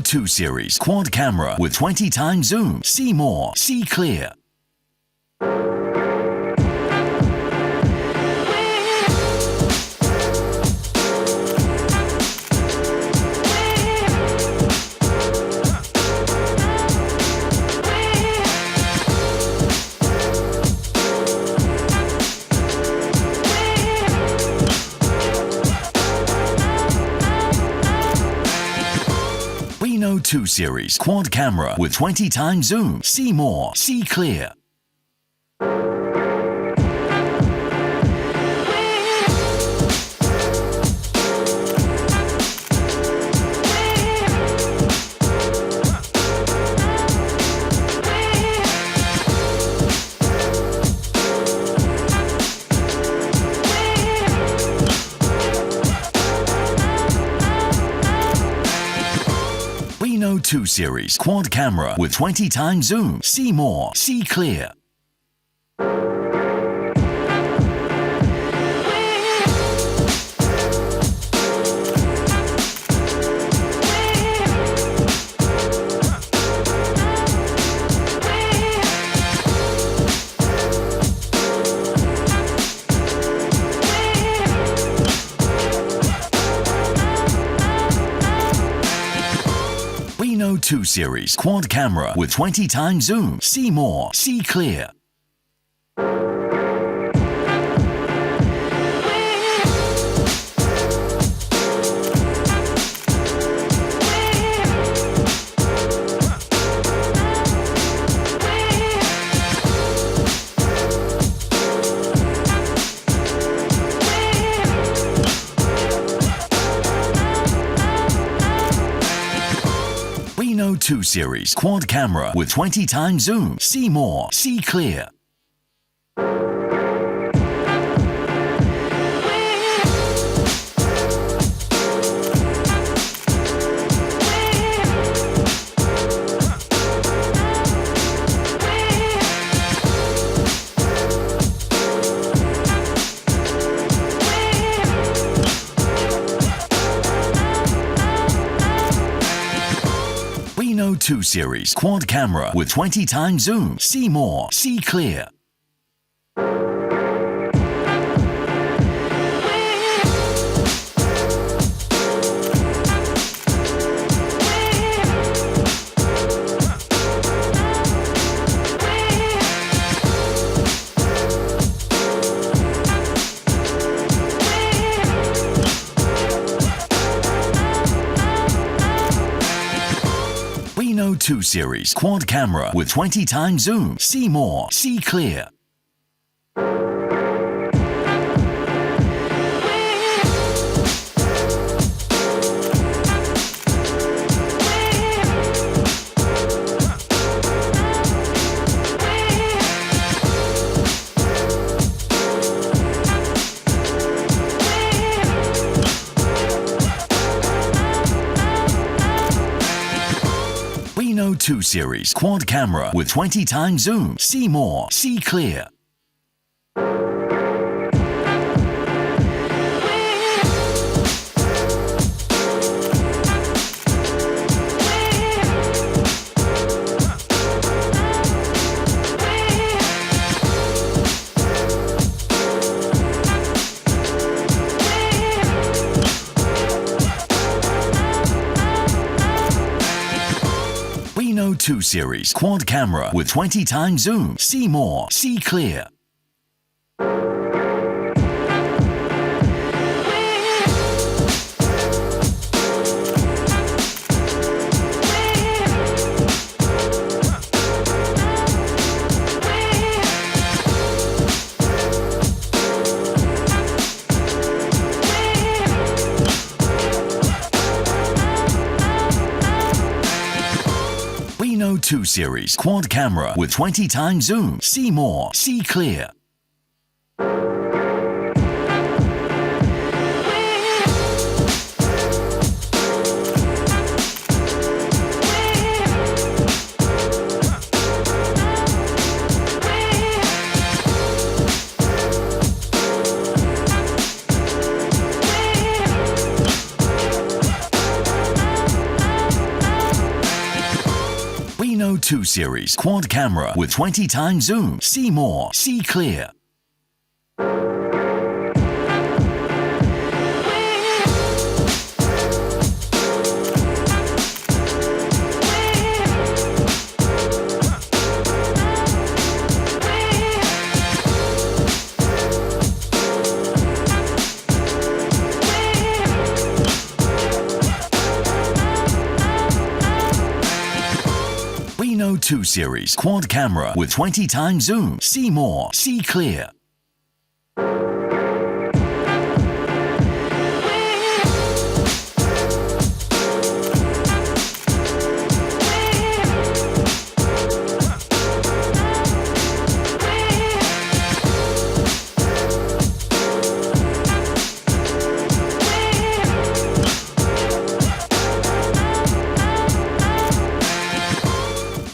2 series quad camera with 20 times zoom. See more. See clear. Oppo 2 series quad camera with 20 times zoom. See more. See clear. Oppo 2 series quad camera with 20 times zoom. See more. See clear. Oppo 2 series quad camera with 20 times zoom. See more. See clear. Oppo 2 series quad camera with 20 times zoom. See more. See clear. Oppo 2 series quad camera with 20 times zoom. See more. See clear. Oppo 2 series quad camera with 20 times zoom. See more. See clear. Oppo 2 series quad camera with 20 times zoom. See more. See clear. Oppo 2 series quad camera with 20 times zoom. See more. See clear. Oppo 2 series quad camera with 20 times zoom. See more. See clear. 2 series quad camera with 20 times zoom. See more, see clear. Reno 2 series quad camera with 20 times zoom. See more, see clear.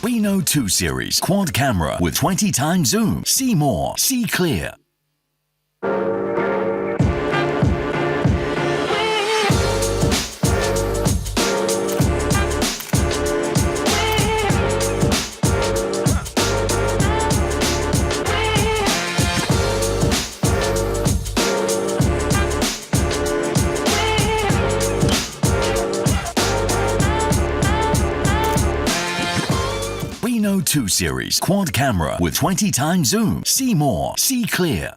Reno 2 series quad camera with 20 times zoom. See more, see clear. Reno 2 series quad camera with 20 times zoom. See more, see clear.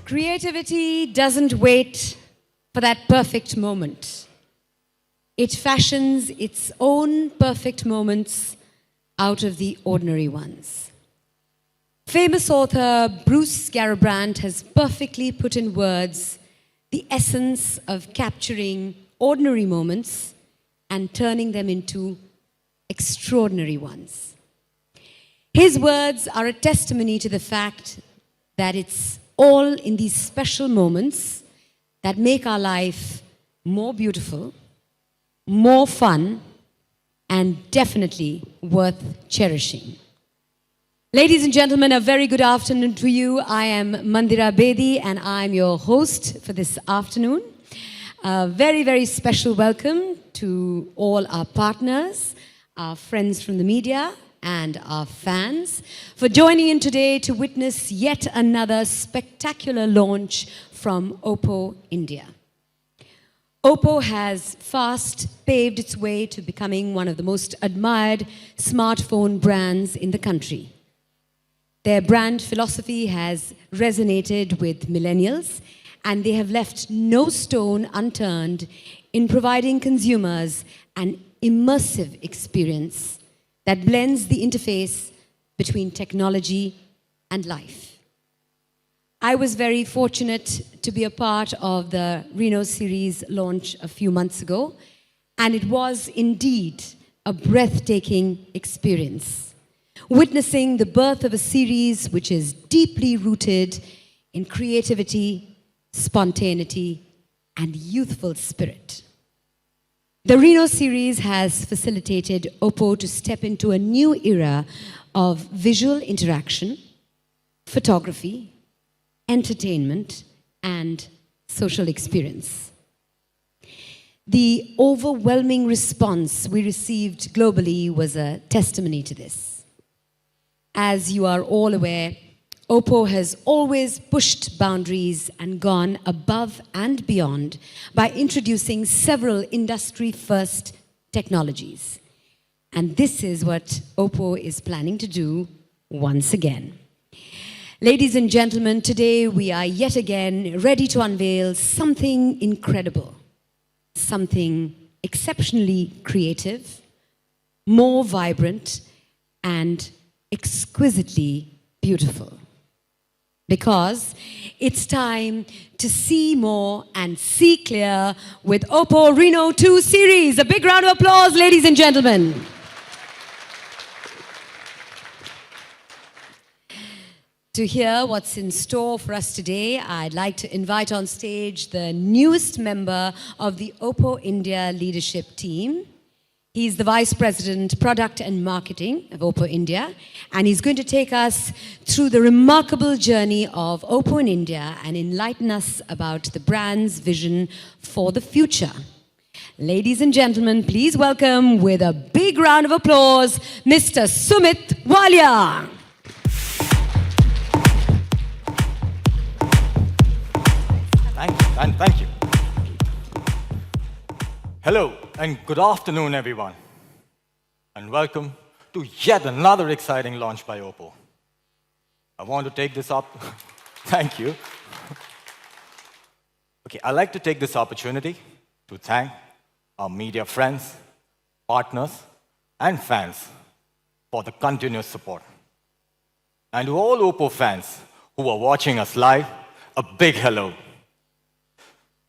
Creativity doesn't wait for that perfect moment. It fashions its own perfect moments out of the ordinary ones. Famous author Bruce Garrabrant has perfectly put in words the essence of capturing ordinary moments and turning them into extraordinary ones. His words are a testimony to the fact that it's all in these special moments that make our life more beautiful, more fun, and definitely worth cherishing. Ladies and gentlemen, a very good afternoon to you. I am Mandira Bedi and I'm your host for this afternoon. A very, very special welcome to all our partners, our friends from the media, and our fans for joining in today to witness yet another spectacular launch from Oppo, India. Oppo has fast paved its way to becoming one of the most admired smartphone brands in the country. Their brand philosophy has resonated with millennials, and they have left no stone unturned in providing consumers an immersive experience that blends the interface between technology and life. I was very fortunate to be a part of the Reno series launch a few months ago, and it was indeed a breathtaking experience, witnessing the birth of a series which is deeply rooted in creativity, spontaneity, and youthful spirit. The Reno series has facilitated Oppo to step into a new era of visual interaction, photography, entertainment, and social experience. The overwhelming response we received globally was a testimony to this. As you are all aware, Oppo has always pushed boundaries and gone above and beyond by introducing several industry-first technologies. And this is what Oppo is planning to do once again. Ladies and gentlemen, today we are yet again ready to unveil something incredible, something exceptionally creative, more vibrant, and exquisitely beautiful. Because it's time to see more and see clear with Oppo Reno 2 series. A big round of applause, ladies and gentlemen. To hear what's in store for us today, I'd like to invite on stage the newest member of the Oppo India leadership team. He's the Vice President, Product and Marketing of Oppo India, and he's going to take us through the remarkable journey of Oppo in India and enlighten us about the brand's vision for the future. Ladies and gentlemen, please welcome with a big round of applause, Mr. Sumit Walia. Thank you. Hello and good afternoon, everyone. And welcome to yet another exciting launch by Oppo. I want to take this up. Thank you. Okay, I'd like to take this opportunity to thank our media friends, partners, and fans for the continuous support. And to all Oppo fans who are watching us live, a big hello.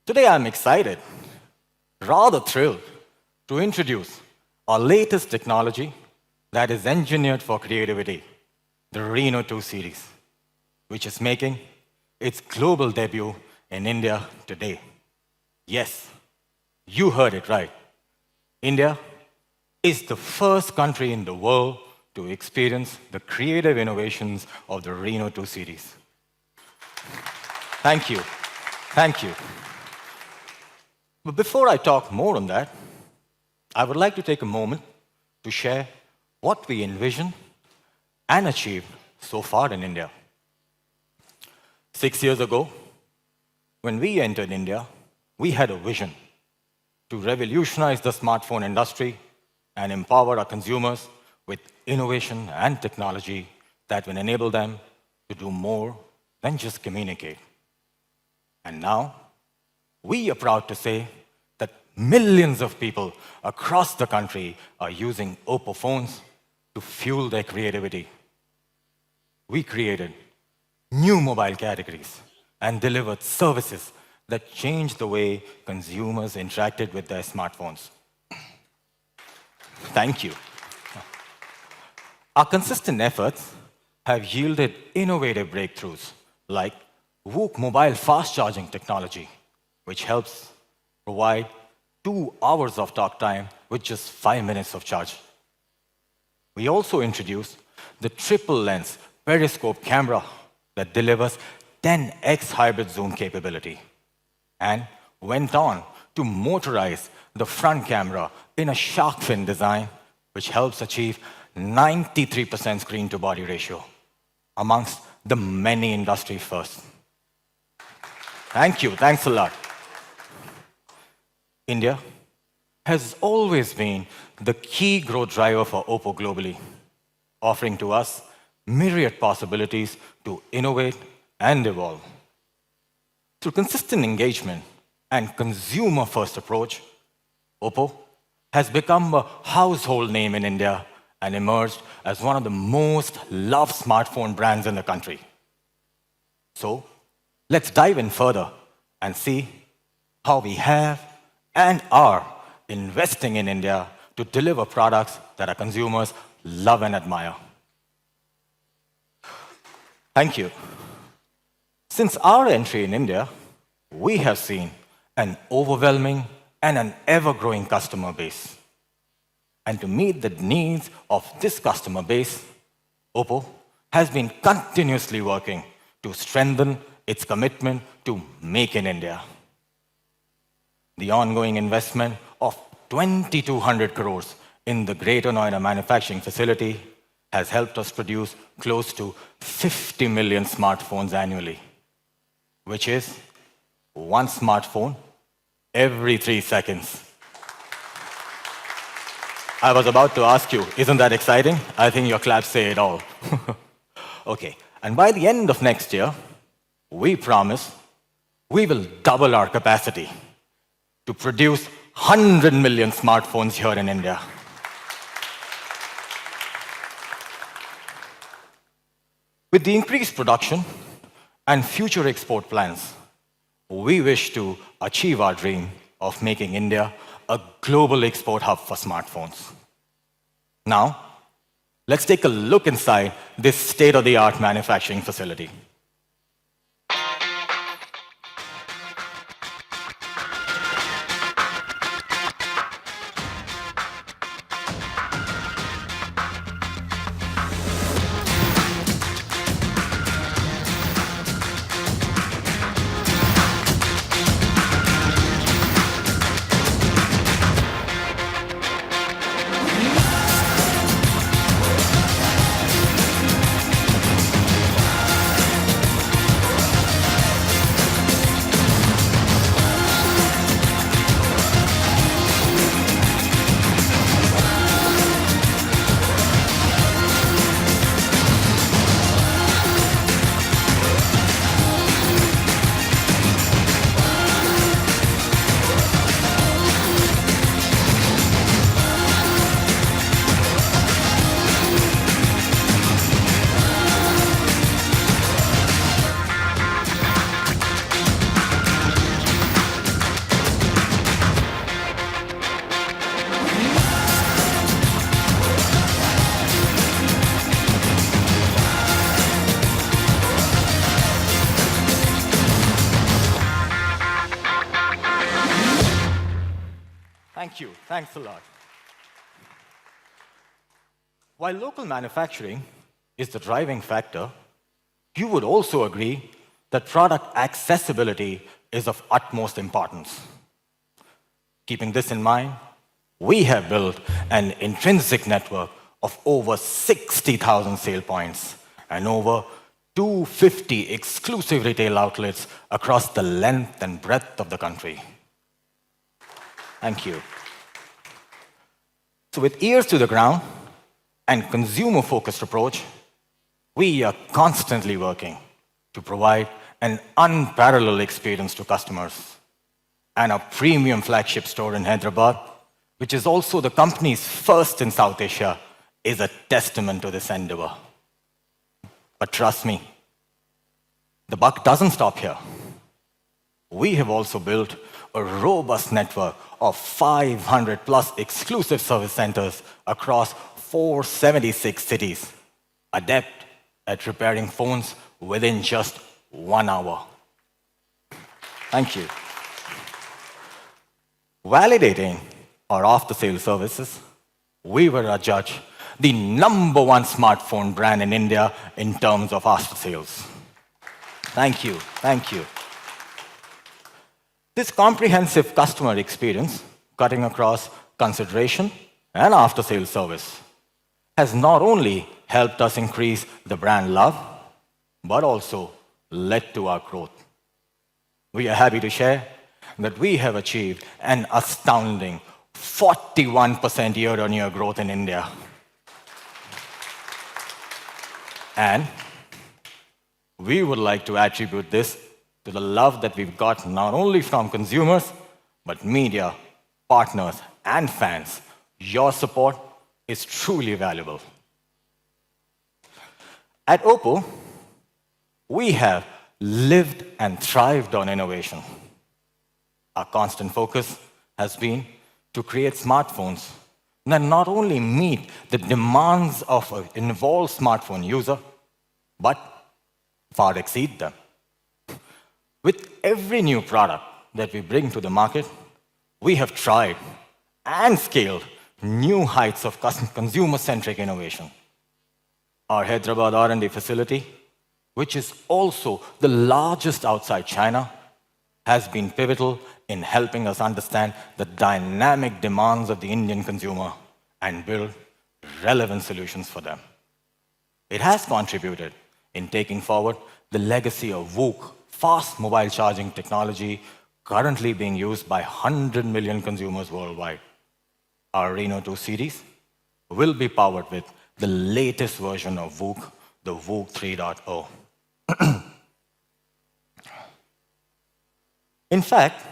Today I'm excited, rather thrilled, to introduce our latest technology that is engineered for creativity, the Reno 2 series, which is making its global debut in India today. Yes, you heard it right. India is the first country in the world to experience the creative innovations of the Reno 2 series. Thank you. Thank you. But before I talk more on that, I would like to take a moment to share what we envision and achieved so far in India. 6 years ago, when we entered India, we had a vision to revolutionize the smartphone industry and empower our consumers with innovation and technology that will enable them to do more than just communicate. And now, we are proud to say that millions of people across the country are using Oppo phones to fuel their creativity. We created new mobile categories and delivered services that changed the way consumers interacted with their smartphones. Thank you. Our consistent efforts have yielded innovative breakthroughs like VOOC mobile fast charging technology, which helps provide 2 hours of talk time with just 5 minutes of charge. We also introduced the triple lens periscope camera that delivers 10x hybrid zoom capability and went on to motorize the front camera in a shark fin design, which helps achieve 93% screen to body ratio amongst the many industry firsts. Thank you. Thanks a lot. India has always been the key growth driver for Oppo globally, offering to us myriad possibilities to innovate and evolve. Through consistent engagement and consumer-first approach, Oppo has become a household name in India and emerged as one of the most loved smartphone brands in the country. So, let's dive in further and see how we have and are investing in India to deliver products that our consumers love and admire. Thank you. Since our entry in India, we have seen an overwhelming and an ever-growing customer base. And to meet the needs of this customer base, Oppo has been continuously working to strengthen its commitment to Make in India. The ongoing investment of 2,200 crores in the Greater Noida manufacturing facility has helped us produce close to 50 million smartphones annually, which is one smartphone every 3 seconds. I was about to ask you, isn't that exciting? I think your claps say it all. Okay, and by the end of next year, we promise we will double our capacity to produce 100 million smartphones here in India. With the increased production and future export plans, we wish to achieve our dream of making India a global export hub for smartphones. Now, let's take a look inside this state-of-the-art manufacturing facility. Thank you. Thanks a lot. While local manufacturing is the driving factor, you would also agree that product accessibility is of utmost importance. Keeping this in mind, we have built an intrinsic network of over 60,000 sale points and over 250 exclusive retail outlets across the length and breadth of the country. Thank you. So with ears to the ground and consumer-focused approach, we are constantly working to provide an unparalleled experience to customers. And our premium flagship store in Hyderabad, which is also the company's first in South Asia, is a testament to this endeavor. But trust me, the buck doesn't stop here. We have also built a robust network of 500 plus exclusive service centers across 476 cities, adept at repairing phones within just 1 hour. Thank you. Validating our after-sale services, we were adjudged the #1 smartphone brand in India in terms of after-sales. Thank you. Thank you. This comprehensive customer experience, cutting across consideration and after-sale service, has not only helped us increase the brand love, but also led to our growth. We are happy to share that we have achieved an astounding 41% year-on-year growth in India. And we would like to attribute this to the love that we've got not only from consumers, but media, partners, and fans. Your support is truly valuable. At Oppo, we have lived and thrived on innovation. Our constant focus has been to create smartphones that not only meet the demands of an involved smartphone user, but far exceed them. With every new product that we bring to the market, we have tried and scaled new heights of consumer-centric innovation. Our Hyderabad R&D facility, which is also the largest outside China, has been pivotal in helping us understand the dynamic demands of the Indian consumer and build relevant solutions for them. It has contributed in taking forward the legacy of VOOC, fast mobile charging technology, currently being used by 100 million consumers worldwide. Our Reno 2 series will be powered with the latest version of VOOC, the VOOC 3.0. In fact,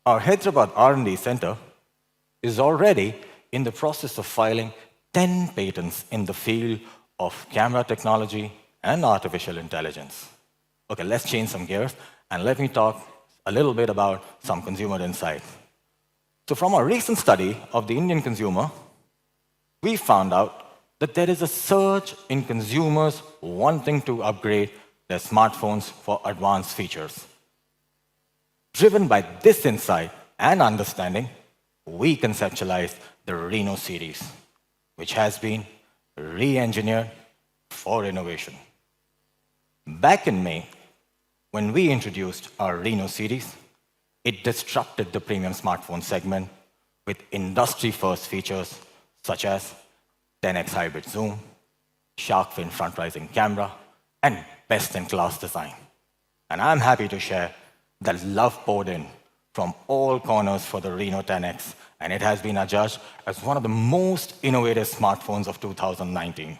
our Hyderabad R&D Center is already in the process of filing 10 patents in the field of camera technology and artificial intelligence. Okay, let's change some gears and let me talk a little bit about some consumer insights. So from a recent study of the Indian consumer, we found out that there is a surge in consumers wanting to upgrade their smartphones for advanced features. Driven by this insight and understanding, we conceptualized the Reno series, which has been re-engineered for innovation. Back in May, when we introduced our Reno series, it disrupted the premium smartphone segment with industry-first features such as 10x hybrid zoom, shark fin front-rising camera, and best-in-class design. And I'm happy to share that love poured in from all corners for the Reno 10X, and it has been adjudged as one of the most innovative smartphones of 2019.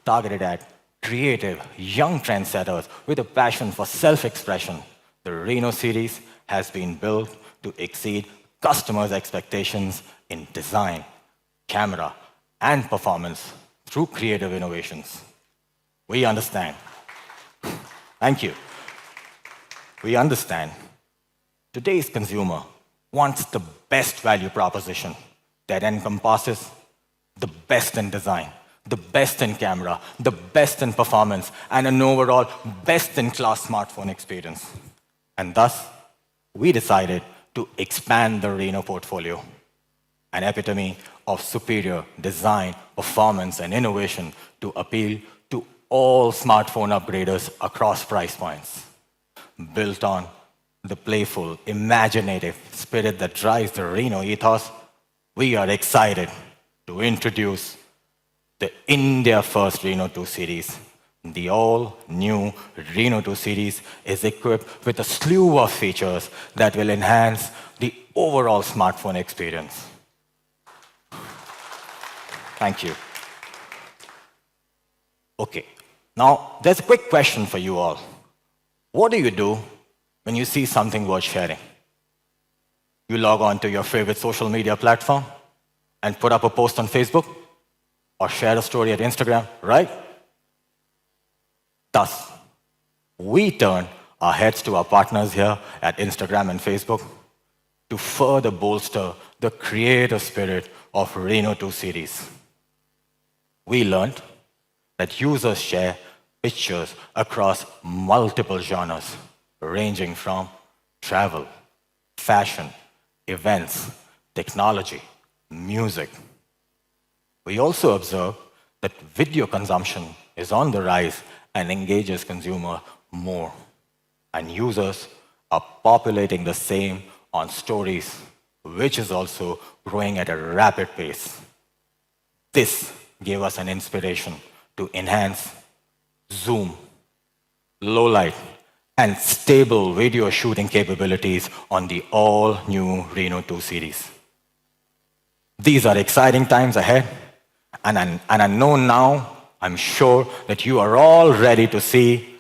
Targeted at creative, young trendsetters with a passion for self-expression, the Reno series has been built to exceed customers' expectations in design, camera, and performance through creative innovations. We understand. Thank you. We understand today's consumer wants the best value proposition that encompasses the best in design, the best in camera, the best in performance, and an overall best-in-class smartphone experience. And thus, we decided to expand the Reno portfolio, an epitome of superior design, performance, and innovation to appeal to all smartphone upgraders across price points. Built on the playful, imaginative spirit that drives the Reno ethos, we are excited to introduce the India-first Reno 2 series. The all-new Reno 2 series is equipped with a slew of features that will enhance the overall smartphone experience. Thank you. Okay, now there's a quick question for you all. What do you do when you see something worth sharing? You log on to your favorite social media platform and put up a post on Facebook or share a story at Instagram, right? Thus, we turn our heads to our partners here at Instagram and Facebook to further bolster the creative spirit of Reno 2 series. We learned that users share pictures across multiple genres, ranging from travel, fashion, events, technology, music. We also observe that video consumption is on the rise and engages consumer more, and users are populating the same on stories, which is also growing at a rapid pace. This gave us an inspiration to enhance zoom, low light, and stable video shooting capabilities on the all-new Reno 2 series. These are exciting times ahead, and I know now, I'm sure that you are all ready to see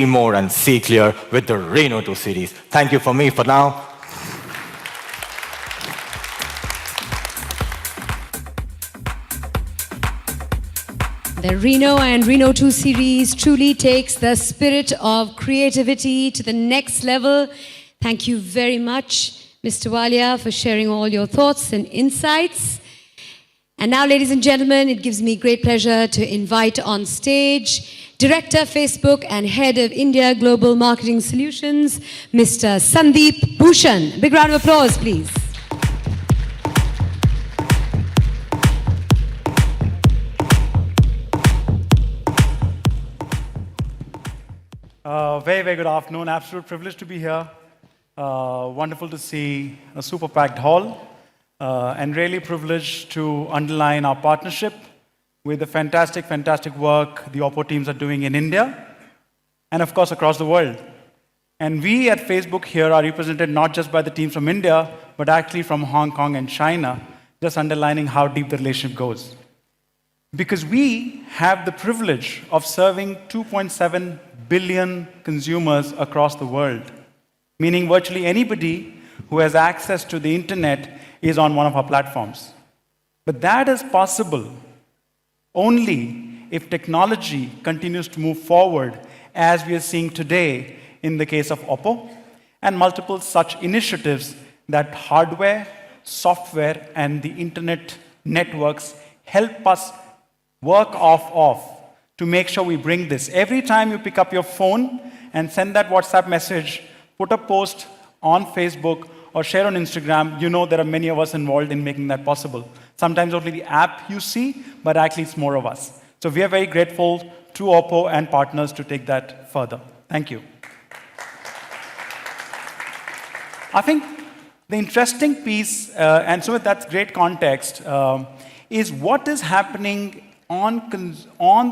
more and see clear with the Reno 2 series. Thank you for me for now. The Reno and Reno 2 series truly takes the spirit of creativity to the next level. Thank you very much, Mr. Walia, for sharing all your thoughts and insights. And now, ladies and gentlemen, it gives me great pleasure to invite on stage Director, Facebook and Head of India Global Marketing Solutions, Mr. Sandeep Bhushan. Big round of applause, please. Very good afternoon. Absolute privilege to be here. Wonderful to see a super packed hall. And really privileged to underline our partnership with the fantastic, fantastic work the Oppo teams are doing in India and, of course, across the world. And we at Facebook here are represented not just by the teams from India, but actually from Hong Kong and China, just underlining how deep the relationship goes. Because we have the privilege of serving 2.7 billion consumers across the world, meaning virtually anybody who has access to the internet is on one of our platforms. But that is possible only if technology continues to move forward, as we are seeing today in the case of Oppo, and multiple such initiatives that hardware, software, and the internet networks help us work off to make sure we bring this. Every time you pick up your phone and send that WhatsApp message, put a post on Facebook or share on Instagram, you know there are many of us involved in making that possible. Sometimes only the app you see, but actually it's more of us. So we are very grateful to Oppo and partners to take that further. Thank you. I think the interesting piece, and so that's great context, is what is happening on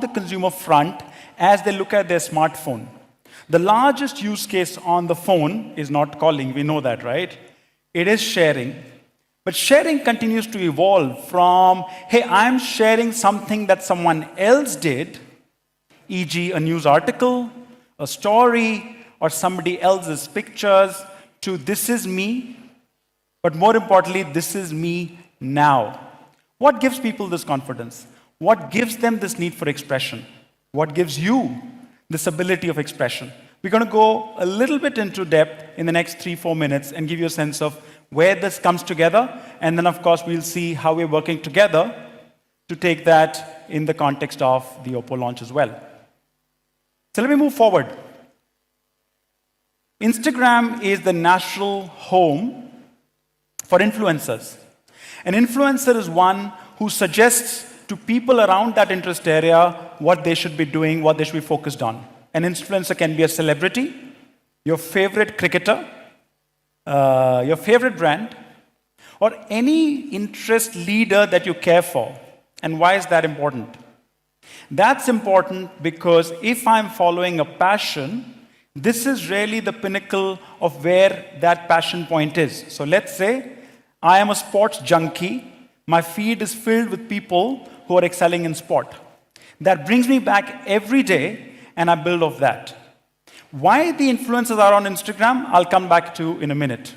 the consumer front as they look at their smartphone. The largest use case on the phone is not calling, we know that, right? It is sharing. But sharing continues to evolve from, hey, I'm sharing something that someone else did, e.g. a news article, a story, or somebody else's pictures, to this is me, but more importantly, this is me now. What gives people this confidence? What gives them this need for expression? What gives you this ability of expression? We're going to go a little bit into depth in the next 3-4 minutes and give you a sense of where this comes together. And then, of course, we'll see how we're working together to take that in the context of the Oppo launch as well. So let me move forward. Instagram is the natural home for influencers. An influencer is one who suggests to people around that interest area what they should be doing, what they should be focused on. An influencer can be a celebrity, your favorite cricketer, your favorite brand, or any interest leader that you care for. And why is that important? That's important because if I'm following a passion, this is really the pinnacle of where that passion point is. So let's say I am a sports junkie. My feed is filled with people who are excelling in sport. That brings me back every day, and I build off that. Why the influencers are on Instagram, I'll come back to in a minute.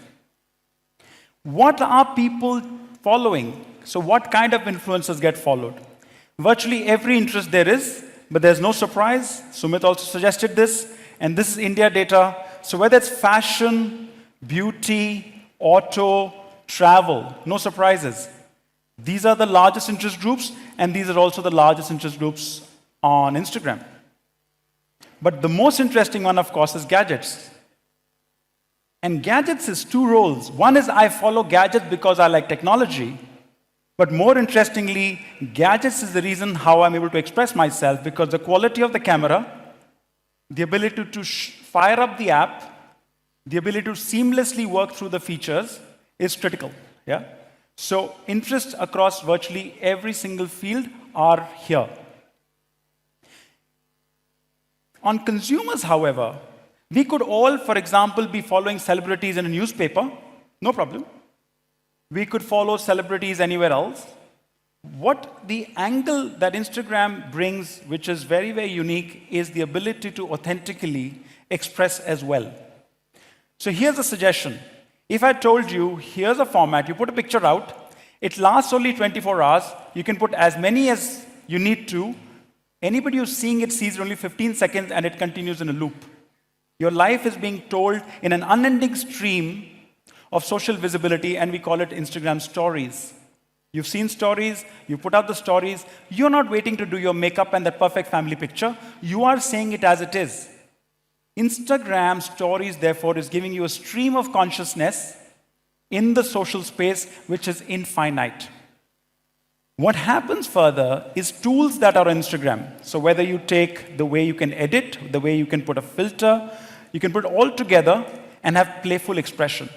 What are people following? So what kind of influencers get followed? Virtually every interest there is, but there's no surprise. Sumit also suggested this, and this is India data. So whether it's fashion, beauty, auto, travel, no surprises. These are the largest interest groups, and these are also the largest interest groups on Instagram. But the most interesting one, of course, is gadgets. And gadgets is two roles. One is I follow gadgets because I like technology. But more interestingly, gadgets is the reason how I'm able to express myself, because the quality of the camera, the ability to fire up the app, the ability to seamlessly work through the features is critical. Yeah? So interests across virtually every single field are here. On consumers, however, we could all, for example, be following celebrities in a newspaper, no problem. We could follow celebrities anywhere else. What the angle that Instagram brings, which is very, very unique, is the ability to authentically express as well. So here's a suggestion. If I told you, here's a format, you put a picture out, it lasts only 24 hours, you can put as many as you need to. Anybody who's seeing it sees only 15 seconds and it continues in a loop. Your life is being told in an unending stream of social visibility, and we call it Instagram stories. You've seen stories, you put out the stories, you're not waiting to do your makeup and that perfect family picture, you are saying it as it is. Instagram stories, therefore, is giving you a stream of consciousness in the social space, which is infinite. What happens further is tools that are on Instagram. So whether you take the way you can edit, the way you can put a filter, you can put it all together and have playful expression.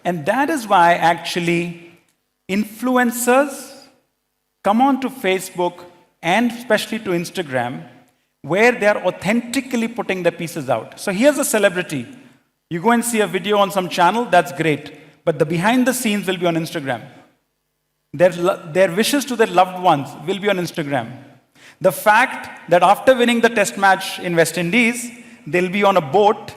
And that is why actually influencers come onto Facebook and especially to Instagram, where they are authentically putting their pieces out. So here's a celebrity. You go and see a video on some channel, that's great. But the behind the scenes will be on Instagram. Their wishes to their loved ones will be on Instagram. The fact that after winning the test match in West Indies, they'll be on a boat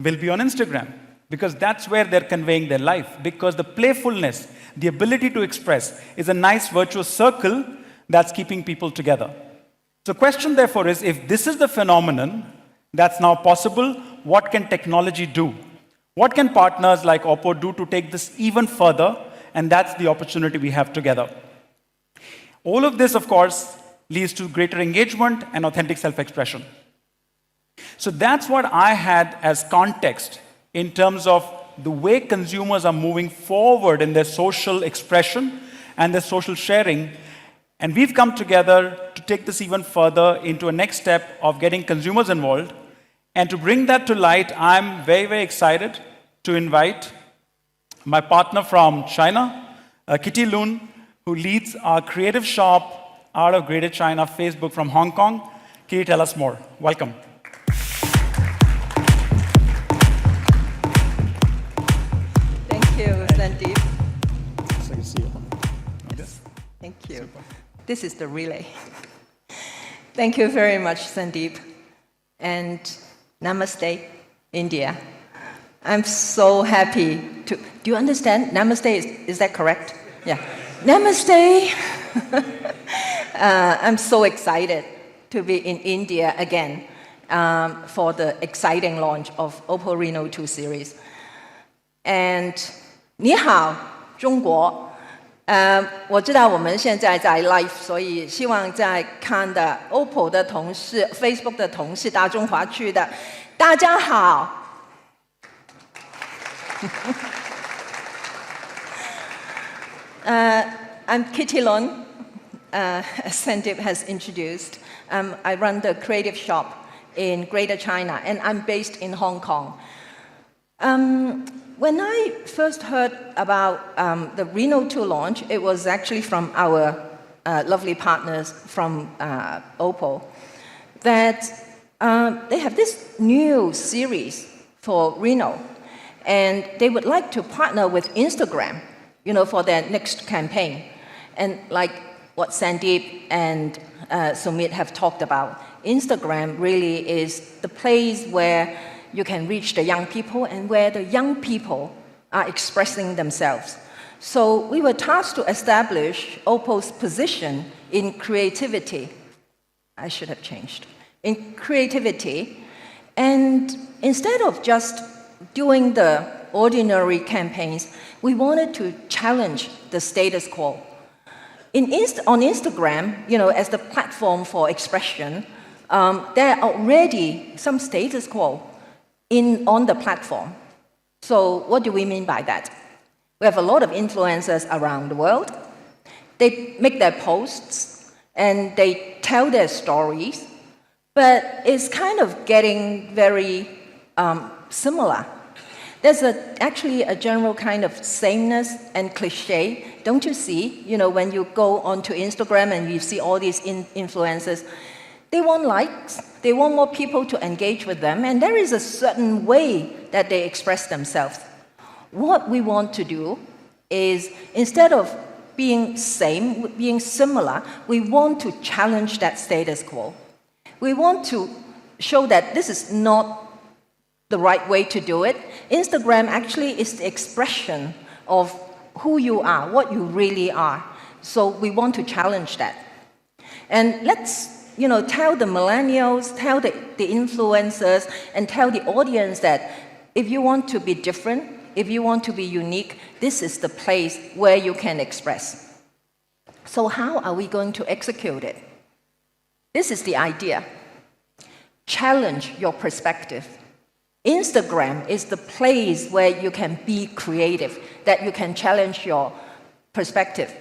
will be on Instagram. Because that's where they're conveying their life. Because the playfulness, the ability to express is a nice virtuous circle that's keeping people together. So the question therefore is, if this is the phenomenon that's now possible, what can technology do? What can partners like Oppo do to take this even further? And that's the opportunity we have together. All of this, of course, leads to greater engagement and authentic self-expression. So that's what I had as context in terms of the way consumers are moving forward in their social expression and their social sharing. And we've come together to take this even further into a next step of getting consumers involved. And to bring that to light, I'm very, very excited to invite my partner from China, Kitty Lun, who leads our creative shop out of Greater China, Facebook from Hong Kong. Kitty, tell us more. Welcome. Thank you, Sandeep. So you see Thank you. This is the relay. Thank you very much, Sandeep. And Namaste, India. I'm so happy to... Do you understand? Namaste, is that correct? Yeah. Namaste. I'm so excited to be in India again for the exciting launch of Oppo Reno 2 series. And 你好，中国。我知道我们现在在 live， 所以希望在看的 OPPO 的同事、Facebook 的同事、大中华区的，大家好。I'm Kitty Lun, as Sandeep has introduced. I run the creative shop in Greater China, and I'm based in Hong Kong. When I first heard about the Reno 2 launch, it was actually from our lovely partners from Oppo, that they have this new series for Reno, and they would like to partner with Instagram, for their next campaign. And like what Sandeep and Sumit have talked about, Instagram really is the place where you can reach the young people and where the young people are expressing themselves. So we were tasked to establish Oppo's position in creativity. I should have changed. In creativity. And instead of just doing the ordinary campaigns, we wanted to challenge the status quo. On Instagram, as the platform for expression, there are already some status quo on the platform. So what do we mean by that? We have a lot of influencers around the world. They make their posts and they tell their stories, but it's kind of getting very similar. There's actually a general kind of sameness and cliche. Don't you see? When you go onto Instagram and you see all these influencers, they want likes, they want more people to engage with them, and there is a certain way that they express themselves. What we want to do is, instead of being similar, we want to challenge that status quo. We want to show that this is not the right way to do it. Instagram actually is the expression of who you are, what you really are. So we want to challenge that. And let's tell the millennials, tell the influencers, and tell the audience that if you want to be different, if you want to be unique, this is the place where you can express. So how are we going to execute it? This is the idea. Challenge your perspective. Instagram is the place where you can be creative, that you can challenge your perspective.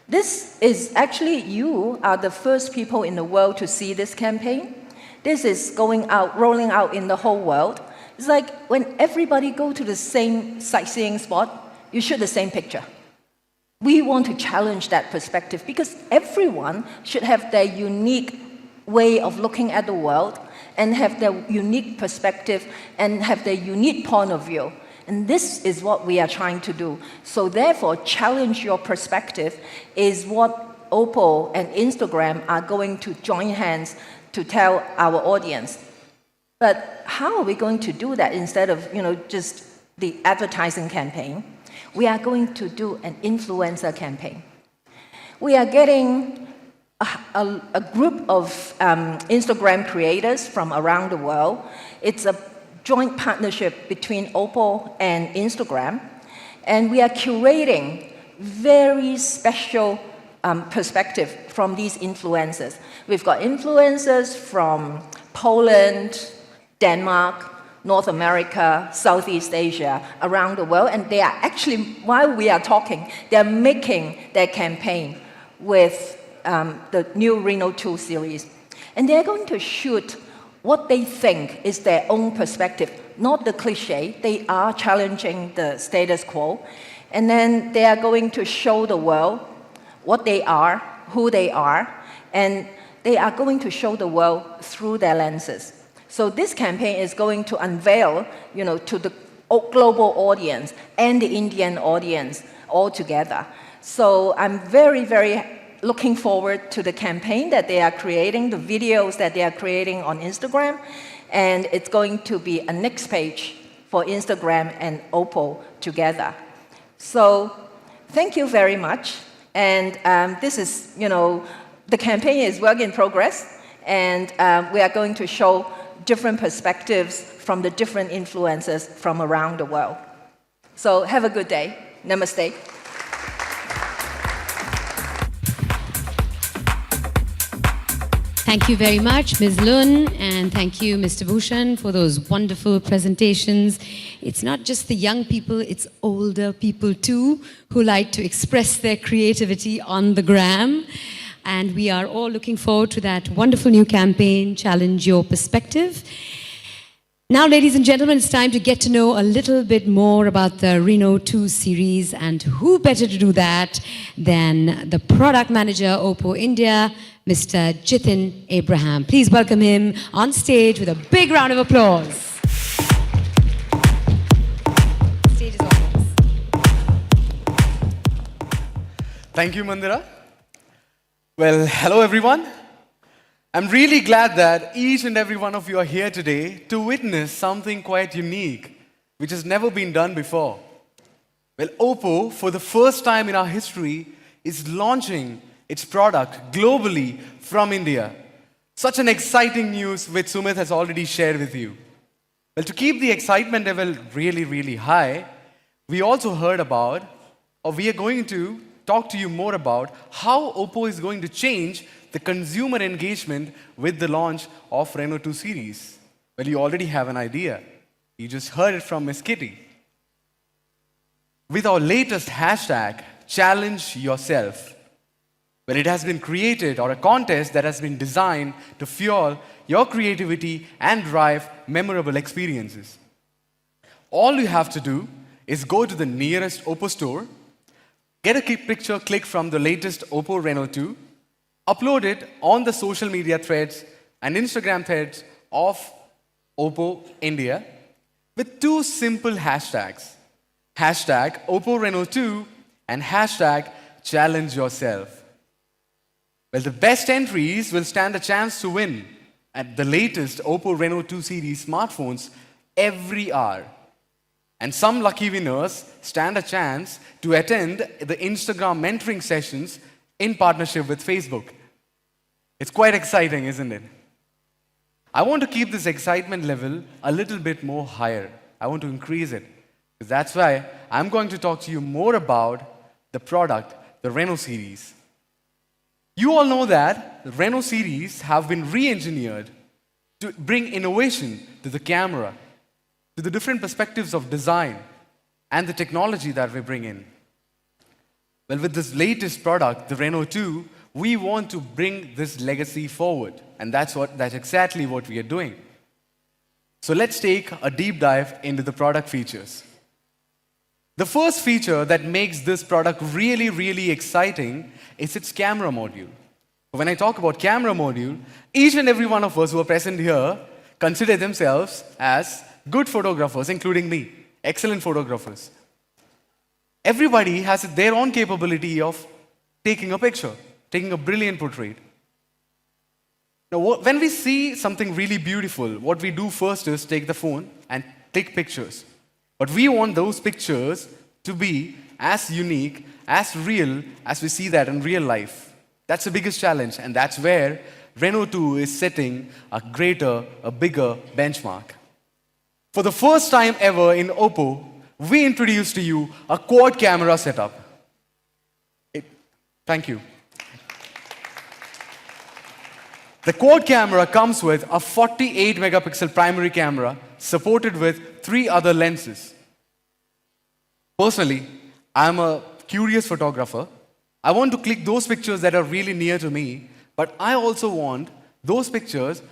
This is actually, you are the first people in the world to see this campaign. This is rolling out in the whole world. It's like when everybody go to the same sightseeing spot, you shoot the same picture. We want to challenge that perspective because everyone should have their unique way of looking at the world and have their unique perspective and have their unique point of view. And this is what we are trying to do. So therefore, challenge your perspective is what Oppo and Instagram are going to join hands to tell our audience. But how are we going to do that instead of, just the advertising campaign? We are going to do an influencer campaign. We are getting a group of Instagram creators from around the world. It's a joint partnership between Oppo and Instagram. And we are curating very special perspective from these influencers. We've got influencers from Poland, Denmark, North America, Southeast Asia, around the world, and they are actually, while we are talking, they're making their campaign with the new Reno 2 series. And they're going to shoot what they think is their own perspective, not the cliche. They are challenging the status quo. And then they are going to show the world what they are, who they are, and they are going to show the world through their lenses. So this campaign is going to unveil, to the global audience and the Indian audience all together. So I'm very, very looking forward to the campaign that they are creating, the videos that they are creating on Instagram, and it's going to be a next page for Instagram and Oppo together. So thank you very much. And this is, the campaign is work in progress, and we are going to show different perspectives from the different influencers from around the world. So have a good day. Namaste. Thank you very much, Ms. Lun, and thank you, Mr. Bhushan, for those wonderful presentations. It's not just the young people, it's older people too, who like to express their creativity on the gram. And we are all looking forward to that wonderful new campaign, Challenge Your Perspective. Now, ladies and gentlemen, it's time to get to know a little bit more about the Reno 2 series, and who better to do that than the product manager, Oppo India, Mr. Jitin Abraham. Please welcome him on stage with a big round of applause. Stage is all yours. Thank you, Mandira. Well, hello everyone. I'm really glad that each and every one of you are here today to witness something quite unique, which has never been done before. Well, Oppo, for the first time in our history, is launching its product globally from India. Such an exciting news which Sumit has already shared with you. Well, to keep the excitement level really, really high, we also heard about, or we are going to talk to you more about how Oppo is going to change the consumer engagement with the launch of Reno 2 series. Well, you already have an idea. You just heard it from Miss Kitty. With our latest hashtag, Challenge Yourself, well, it has been created, or a contest that has been designed to fuel your creativity and drive memorable experiences. All you have to do is go to the nearest Oppo store, get a picture click from the latest Oppo Reno 2, upload it on the social media threads and Instagram threads of Oppo India with two simple hashtags. Hashtag Oppo Reno 2 and hashtag Challenge Yourself. Well, the best entries will stand a chance to win at the latest Oppo Reno 2 series smartphones every hour. And some lucky winners stand a chance to attend the Instagram mentoring sessions in partnership with Facebook. It's quite exciting, isn't it? I want to keep this excitement level a little bit more higher. I want to increase it. Because that's why I'm going to talk to you more about the product, the Reno series. You all know that the Reno series have been re-engineered to bring innovation to the camera, to the different perspectives of design and the technology that we bring in. Well, with this latest product, the Reno 2, we want to bring this legacy forward. And that's exactly what we are doing. So let's take a deep dive into the product features. The first feature that makes this product really, really exciting is its camera module. When I talk about camera module, each and every one of us who are present here consider themselves as good photographers, including me, excellent photographers. Everybody has their own capability of taking a picture, taking a brilliant portrait. Now, when we see something really beautiful, what we do first is take the phone and take pictures. But we want those pictures to be as unique, as real as we see that in real life. That's the biggest challenge, and that's where Reno 2 is setting a bigger benchmark. For the first time ever in Oppo, we introduce to you a quad camera setup. Thank you. The quad camera comes with a 48 megapixel primary camera supported with 3 other lenses. Personally, I'm a curious photographer. I want to click those pictures that are really near to me, but I also want those pictures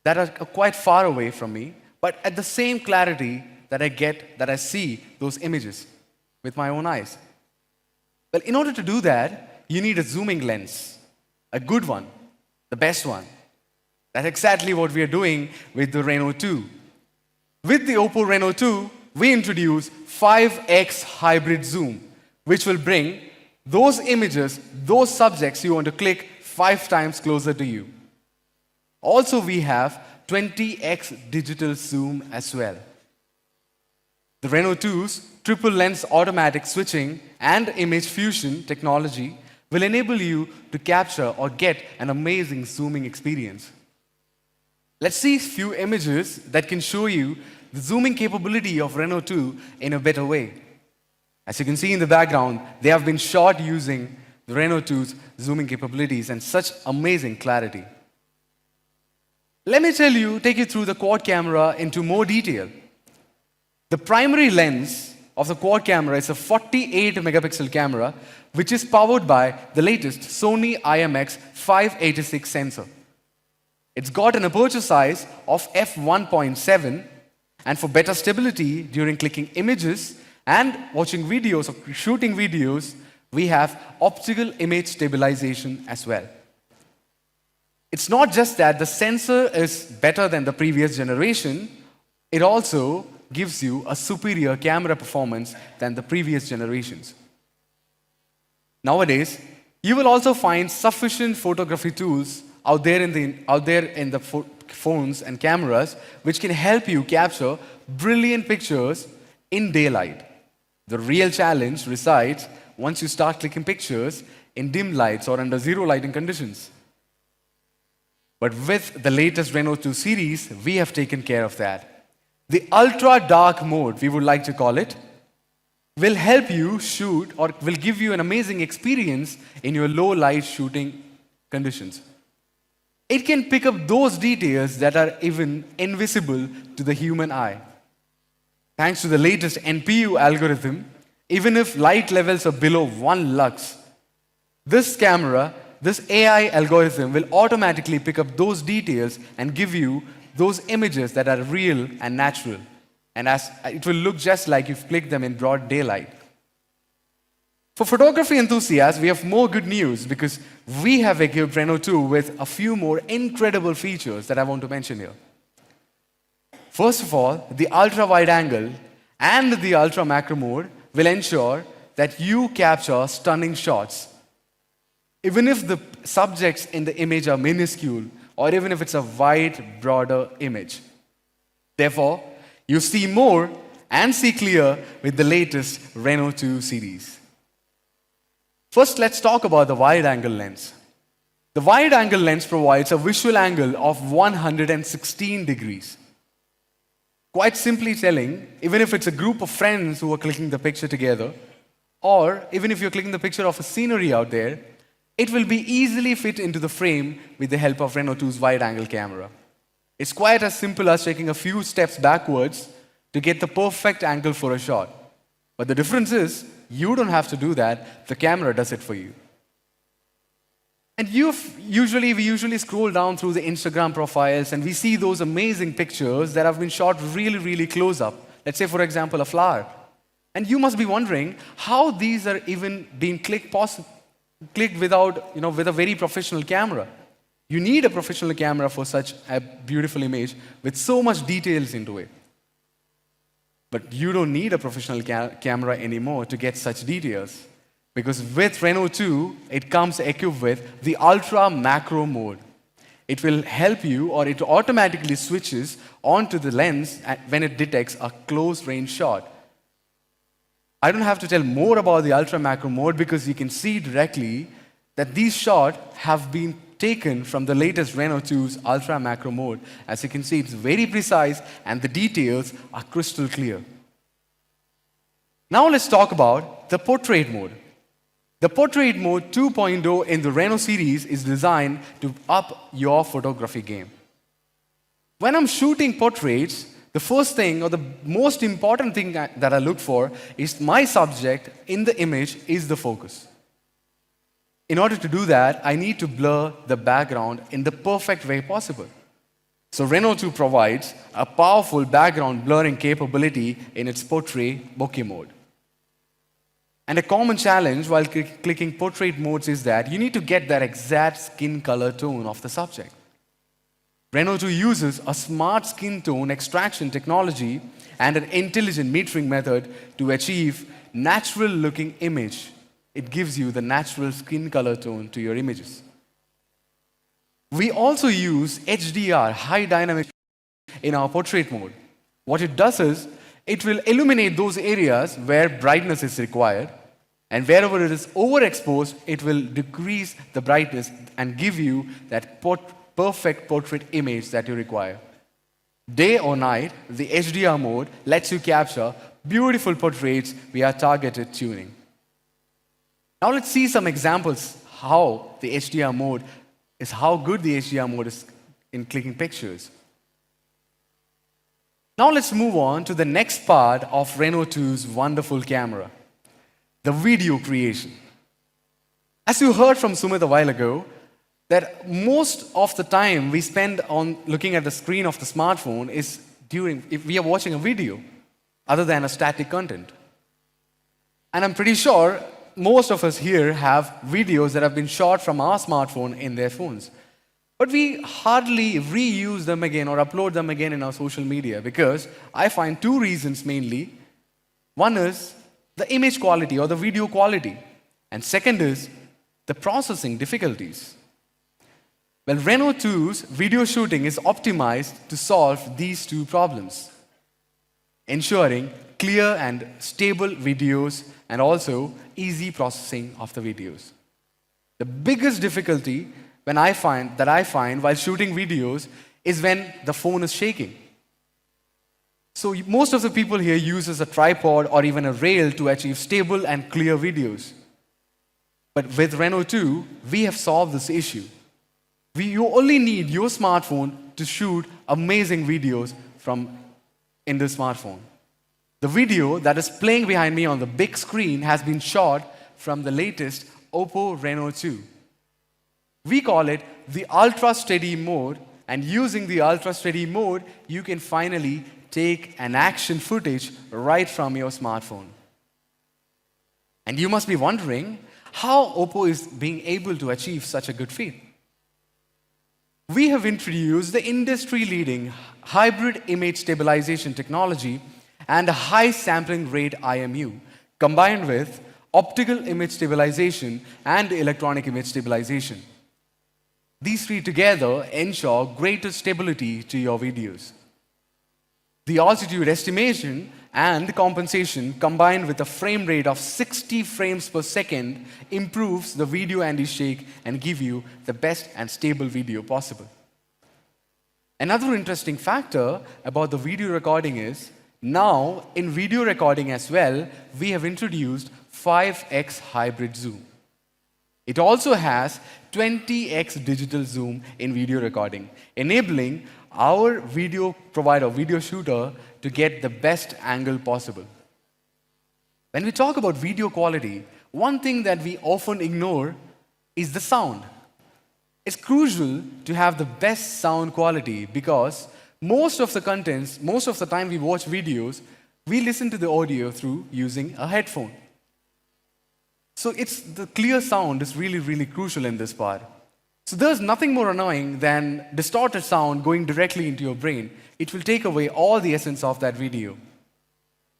that are quite far away from me, but at the same clarity that I get, that I see those images with my own eyes. Well, in order to do that, you need a zooming lens, a good one, the best one. That's exactly what we are doing with the Reno 2. With the Oppo Reno 2, we introduce 5x hybrid zoom, which will bring those images, those subjects you want to click 5 times closer to you. Also, we have 20x digital zoom as well. The Reno 2's triple lens automatic switching and image fusion technology will enable you to capture or get an amazing zooming experience. Let's see a few images that can show you the zooming capability of Reno 2 in a better way. As you can see in the background, they have been shot using the Reno 2's zooming capabilities and such amazing clarity. Let me take you through the quad camera into more detail. The primary lens of the quad camera is a 48 megapixel camera, which is powered by the latest Sony IMX586 sensor. It's got an aperture size of f1.7, and for better stability during clicking images and watching videos or shooting videos, we have optical image stabilization as well. It's not just that the sensor is better than the previous generation, it also gives you a superior camera performance than the previous generations. Nowadays, you will also find sufficient photography tools out there in the phones and cameras which can help you capture brilliant pictures in daylight. The real challenge resides once you start clicking pictures in dim lights or under zero lighting conditions. But with the latest Reno 2 series, we have taken care of that. The ultra dark mode, we would like to call it, will help you shoot or will give you an amazing experience in your low light shooting conditions. It can pick up those details that are even invisible to the human eye. Thanks to the latest NPU algorithm, even if light levels are below 1 lux, this AI algorithm will automatically pick up those details and give you those images that are real and natural. And it will look just like you've clicked them in broad daylight. For photography enthusiasts, we have more good news because we have equipped Reno 2 with a few more incredible features that I want to mention here. First of all, the ultra wide angle and the ultra macro mode will ensure that you capture stunning shots. Even if the subjects in the image are minuscule, or even if it's a wide, broader image. Therefore, you see more and see clear with the latest Reno 2 series. First, let's talk about the wide-angle lens. The wide-angle lens provides a visual angle of 116 degrees. Quite simply telling, even if it's a group of friends who are clicking the picture together, or even if you're clicking the picture of a scenery out there, it will be easily fit into the frame with the help of Reno 2's wide-angle camera. It's quite as simple as taking a few steps backwards to get the perfect angle for a shot. But the difference is, you don't have to do that, the camera does it for you. And we usually scroll down through the Instagram profiles and we see those amazing pictures that have been shot really, really close up. Let's say, for example, a flower. And you must be wondering how these are even being clicked without, with a very professional camera. You need a professional camera for such a beautiful image with so much details into it. But you don't need a professional camera anymore to get such details. Because with Reno 2, it comes equipped with the ultra macro mode. It will help you, or it automatically switches onto the lens when it detects a close range shot. I don't have to tell more about the ultra macro mode because you can see directly that these shots have been taken from the latest Reno 2's ultra macro mode. As you can see, it's very precise and the details are crystal clear. Now let's talk about the portrait mode. The portrait mode 2.0 in the Reno series is designed to up your photography game. When I'm shooting portraits, the first thing or the most important thing that I look for is my subject in the image is the focus. In order to do that, I need to blur the background in the perfect way possible. So Reno 2 provides a powerful background blurring capability in its portrait bokeh mode. And a common challenge while clicking portrait modes is that you need to get that exact skin color tone of the subject. Reno 2 uses a smart skin tone extraction technology and an intelligent metering method to achieve natural-looking image. It gives you the natural skin color tone to your images. We also use HDR, high dynamic, in our portrait mode. What it does is, it will illuminate those areas where brightness is required, and wherever it is overexposed, it will decrease the brightness and give you that perfect portrait image that you require. Day or night, the HDR mode lets you capture beautiful portraits via targeted tuning. Now let's see some examples how good the HDR mode is in clicking pictures. Now let's move on to the next part of Reno 2's wonderful camera, the video creation. As you heard from Sumit a while ago, that most of the time we spend on looking at the screen of the smartphone is if we are watching a video, other than a static content. And I'm pretty sure most of us here have videos that have been shot from our smartphone in their phones. But we hardly reuse them again or upload them again in our social media because I find two reasons mainly. One is the image quality or the video quality. And second is the processing difficulties. Well, Reno 2's video shooting is optimized to solve these two problems, ensuring clear and stable videos and also easy processing of the videos. The biggest difficulty that I find while shooting videos is when the phone is shaking. So most of the people here uses a tripod or even a rail to achieve stable and clear videos. But with Reno 2, we have solved this issue. You only need your smartphone to shoot amazing videos in the smartphone. The video that is playing behind me on the big screen has been shot from the latest Oppo Reno 2. We call it the Ultra Steady mode, and using the Ultra Steady mode, you can finally take an action footage right from your smartphone. And you must be wondering how Oppo is being able to achieve such a good feat. We have introduced the industry-leading hybrid image stabilization technology and a high sampling rate IMU, combined with optical image stabilization and electronic image stabilization. These three together ensure greater stability to your videos. The altitude estimation and compensation combined with a frame rate of 60 frames per second improves the video anti-shake and give you the best and stable video possible. Another interesting factor about the video recording is, now in video recording as well, we have introduced 5x hybrid zoom. It also has 20x digital zoom in video recording, enabling our video shooter to get the best angle possible. When we talk about video quality, one thing that we often ignore is the sound. It's crucial to have the best sound quality because most of the time we watch videos, We listen to the audio through using a headphone. So it's the clear sound is really, really crucial in this part. So there's nothing more annoying than distorted sound going directly into your brain. It will take away all the essence of that video.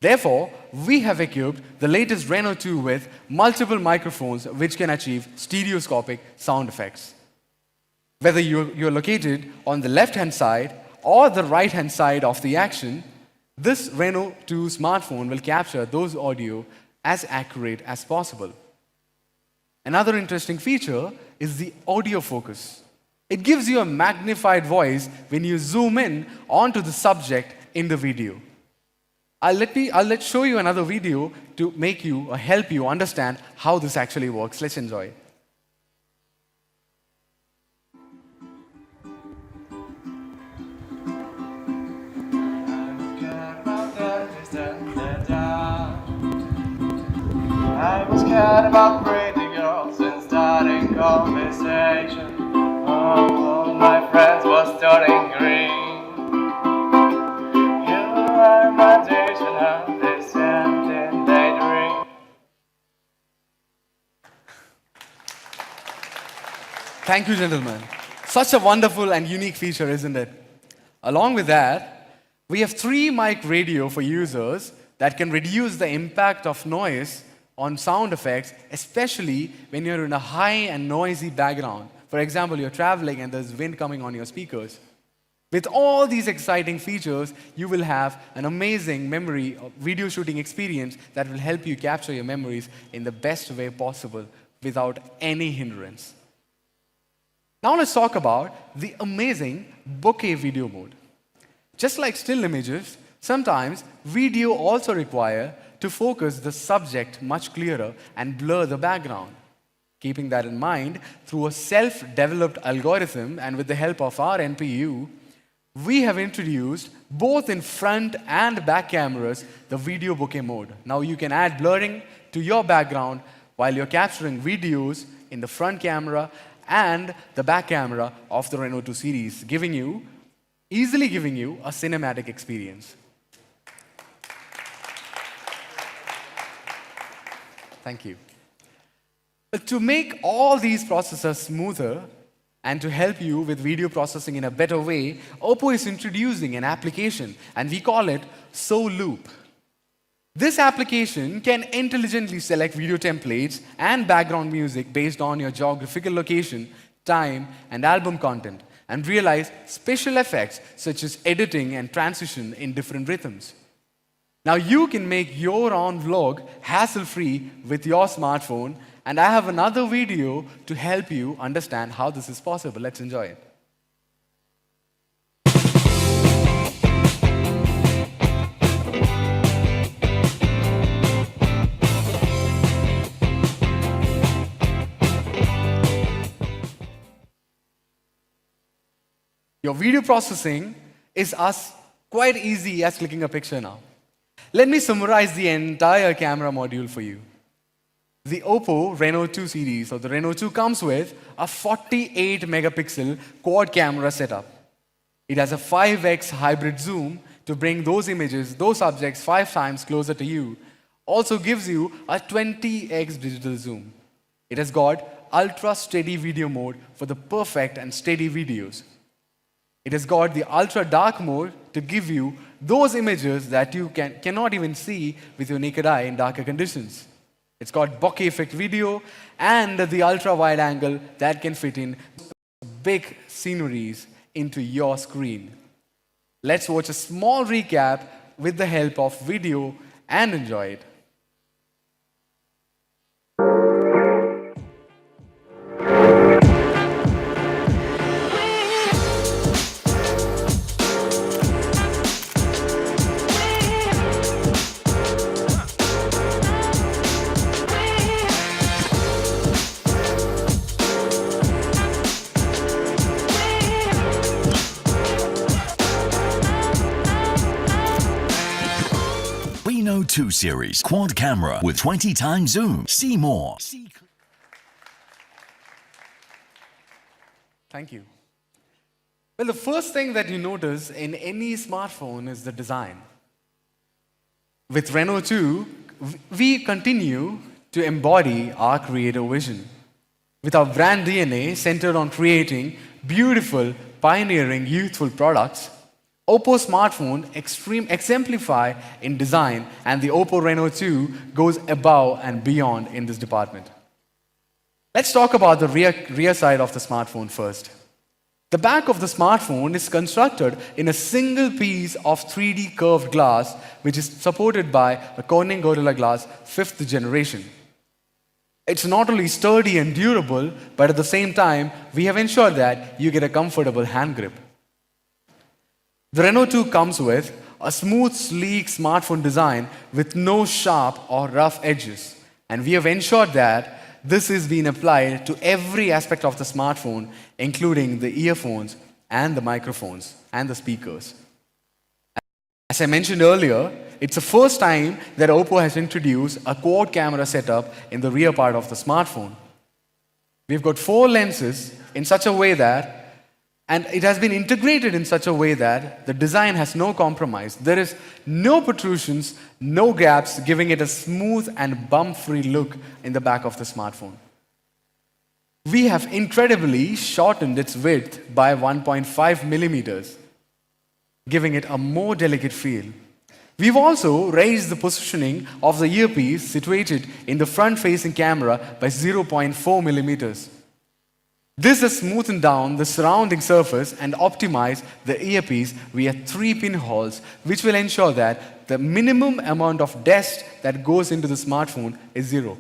Therefore, we have equipped the latest Reno 2 with multiple microphones which can achieve stereoscopic sound effects. Whether you're located on the left-hand side or the right-hand side of the action, this Reno 2 smartphone will capture those audio as accurate as possible. Another interesting feature is the audio focus. It gives you a magnified voice when you zoom in onto the subject in the video. Let's show you another video to help you understand how this actually works. Let's enjoy it. I was scared about pretty girls and starting conversation. All my friends was turning green. You are my vision of this empty daydream. Thank you, gentlemen. Such a wonderful and unique feature, isn't it? Along with that, we have 3 mic radio for users that can reduce the impact of noise on sound effects, especially when you're in a high and noisy background. For example, you're traveling and there's wind coming on your speakers. With all these exciting features, you will have an amazing memory video shooting experience that will help you capture your memories in the best way possible without any hindrance. Now let's talk about the amazing bokeh video mode. Just like still images, sometimes video also require to focus the subject much clearer and blur the background. Keeping that in mind, through a self-developed algorithm and with the help of our NPU, we have introduced both in front and back cameras the video bokeh mode. Now you can add blurring to your background while you're capturing videos in the front camera and the back camera of the Reno 2 series, easily giving you a cinematic experience. Thank you. But to make all these processes smoother and to help you with video processing in a better way, Oppo is introducing an application, and we call it SoLoop. This application can intelligently select video templates and background music based on your geographical location, time, and album content, and realize special effects such as editing and transition in different rhythms. Now you can make your own vlog hassle-free with your smartphone, and I have another video to help you understand how this is possible. Let's enjoy it. Your video processing is as quite easy as clicking a picture now. Let me summarize the entire camera module for you. The Oppo Reno 2 series, or the Reno 2, comes with a 48 megapixel quad camera setup. It has a 5x hybrid zoom to bring those images, those objects 5 times closer to you. Also gives you a 20x digital zoom. It has got ultra steady video mode for the perfect and steady videos. It has got the ultra dark mode to give you those images that you cannot even see with your naked eye in darker conditions. It's got bokeh effect video and the ultra wide angle that can fit in big sceneries into your screen. Let's watch a small recap with the help of video and enjoy it. Reno 2 series quad camera with 20 times zoom. See more. Thank you. Well, the first thing that you notice in any smartphone is the design. with Renault 2, we continue to embody our creative vision, with our brand DNA centered on creating beautiful, pioneering, youthful products. Oppo smartphone exemplify in design, and the Oppo Reno 2 goes above and beyond in this department. Let's talk about the rear side of the smartphone first. The back of the smartphone is constructed in a single piece of 3D curved glass, which is supported by a Corning Gorilla Glass 5th generation. It's not only sturdy and durable, but at the same time, we have ensured that you get a comfortable hand grip. The Renault 2 comes with a smooth, sleek smartphone design with no sharp or rough edges. And we have ensured that this is being applied to every aspect of the smartphone, including the earphones and the microphones and the speakers. As I mentioned earlier, it's the first time that Oppo has introduced a quad camera setup in the rear part of the smartphone. We've got 4 lenses in such a way that, and it has been integrated in such a way that the design has no compromise. There is no protrusions, no gaps, giving it a smooth and bump-free look in the back of the smartphone. We have incredibly shortened its width by 1.5 millimeters, giving it a more delicate feel. We've also raised the positioning of the earpiece situated in the front-facing camera by 0.4 millimeters. This has smoothened down the surrounding surface and optimized the earpiece via 3 pinholes, which will ensure that the minimum amount of dust that goes into the smartphone is 0.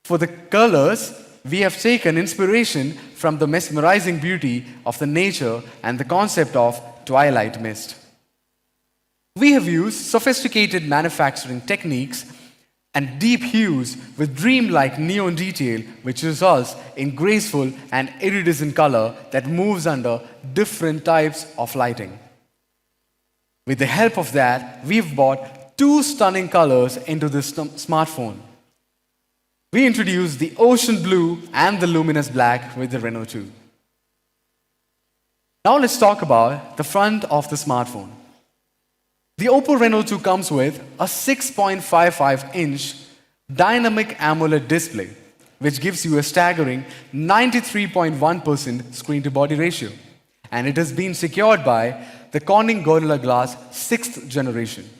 For the colors, we have taken inspiration from the mesmerizing beauty of the nature and the concept of twilight mist. We have used sophisticated manufacturing techniques and deep hues with dreamlike neon detail, which results in graceful and iridescent color that moves under different types of lighting. With the help of that, we've brought 2 stunning colors into this smartphone. We introduced the ocean blue and the luminous black with the Renault 2. Now let's talk about the front of the smartphone. The Oppo Reno 2 comes with a 6.55-inch dynamic AMOLED display, which gives you a staggering 93.1% screen-to-body ratio. And it has been secured by the Corning Gorilla Glass 6th generation.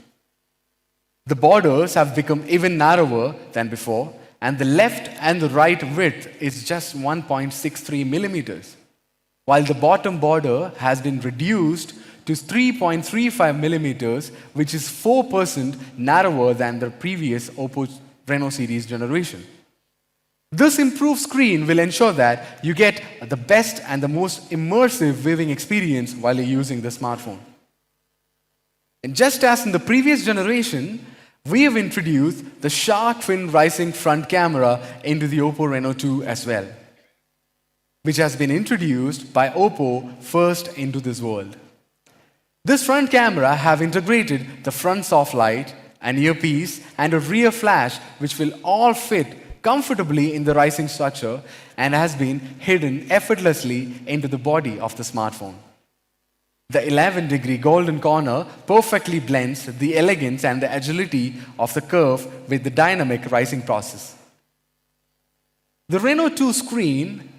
The borders have become even narrower than before, and the left and the right width is just 1.63 millimeters, while the bottom border has been reduced to 3.35 millimeters, which is 4% narrower than the previous Oppo Reno series generation. This improved screen will ensure that you get the best and the most immersive viewing experience while you're using the smartphone. And just as in the previous generation, we have introduced the shark fin rising front camera into the Oppo Reno 2 as well, which has been introduced by Oppo first into this world. This front camera have integrated the front soft light, an earpiece, and a rear flash, which will all fit comfortably in the rising structure and has been hidden effortlessly into the body of the smartphone. The 11-degree golden corner perfectly blends the elegance and the agility of the curve with the dynamic rising process. The Reno 2 screen,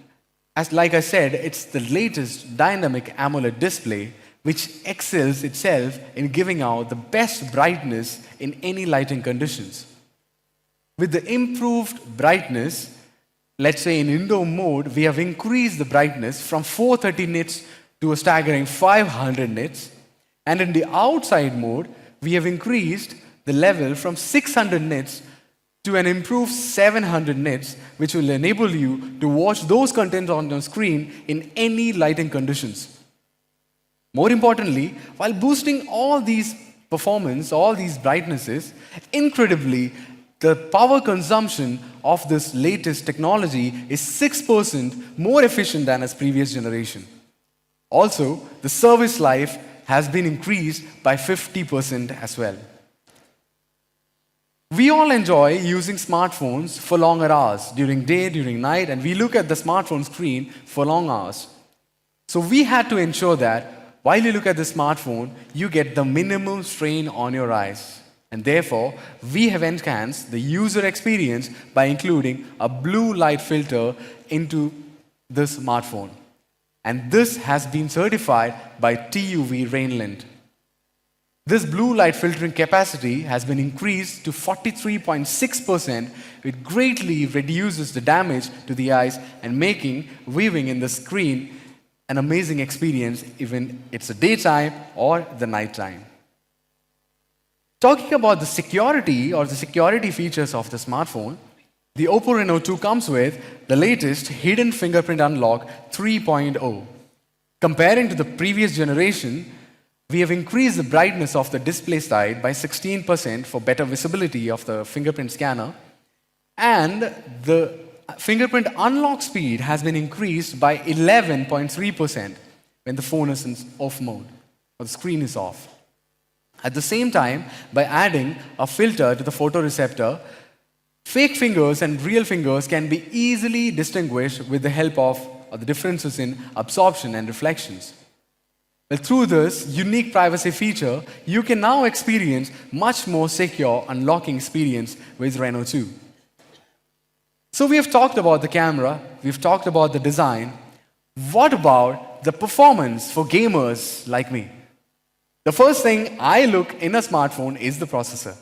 like I said, it's the latest dynamic AMOLED display, which excels itself in giving out the best brightness in any lighting conditions. With the improved brightness, let's say in indoor mode, we have increased the brightness from 430 nits to a staggering 500 nits. And in the outside mode, we have increased the level from 600 nits to an improved 700 nits, which will enable you to watch those contents on your screen in any lighting conditions. More importantly, while boosting all these performance, all these brightnesses, incredibly, the power consumption of this latest technology is 6% more efficient than its previous generation. Also, the service life has been increased by 50% as well. We all enjoy using smartphones for longer hours, during day, during night, and we look at the smartphone screen for long hours. So we had to ensure that while you look at the smartphone, you get the minimum strain on your eyes. And therefore, we have enhanced the user experience by including a blue light filter into the smartphone. And this has been certified by TUV Rainland. This blue light filtering capacity has been increased to 43.6%, which greatly reduces the damage to the eyes and making viewing in the screen an amazing experience, even it's a daytime or the nighttime. Talking about the security or the security features of the smartphone, the Oppo Reno 2 comes with the latest hidden fingerprint unlock 3.0. Comparing to the previous generation, we have increased the brightness of the display side by 16% for better visibility of the fingerprint scanner, and the fingerprint unlock speed has been increased by 11.3% when the phone is in off mode or the screen is off. At the same time, by adding a filter to the photoreceptor, fake fingers and real fingers can be easily distinguished with the help of the differences in absorption and reflections. Well, through this unique privacy feature, you can now experience much more secure unlocking experience with Reno 2. So we have talked about the camera, we've talked about the design. What about the performance for gamers like me? The first thing I look in a smartphone is the processor.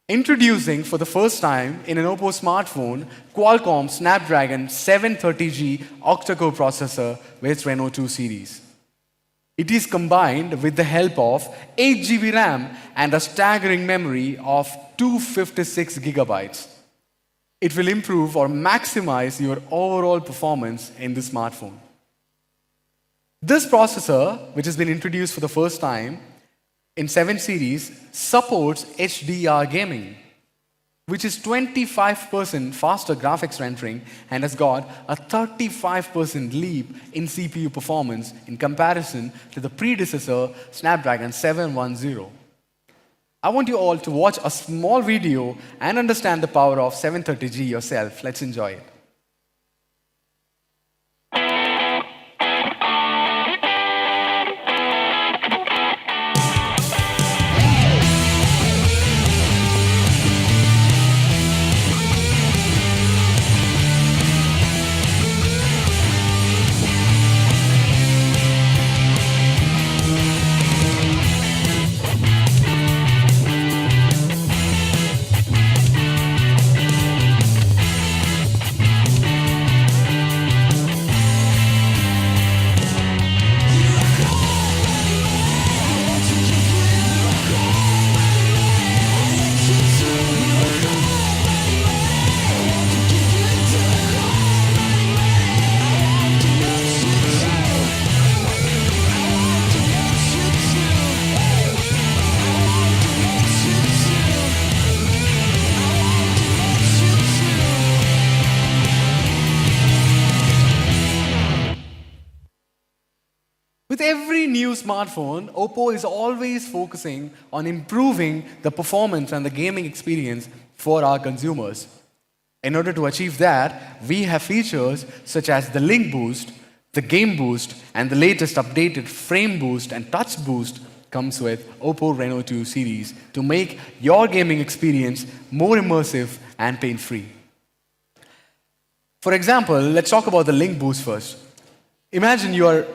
Introducing for the first time in an Oppo smartphone, Qualcomm Snapdragon 730G octa-core processor with Reno 2 series. It is combined with the help of 8 GB RAM and a staggering memory of 256 gigabytes. It will improve or maximize your overall performance in the smartphone. This processor, which has been introduced for the first time in 7 series, supports HDR gaming, which is 25% faster graphics rendering and has got a 35% leap in CPU performance in comparison to the predecessor Snapdragon 710. I want you all to watch a small video and understand the power of 730G yourself. Let's enjoy it. With every new smartphone, Oppo is always focusing on improving the performance and the gaming experience for our consumers. In order to achieve that, we have features such as the Link Boost, the Game Boost, and the latest updated Frame Boost and Touch Boost comes with Oppo Reno 2 series to make your gaming experience more immersive and pain-free. For example, let's talk about the Link Boost first. Imagine you are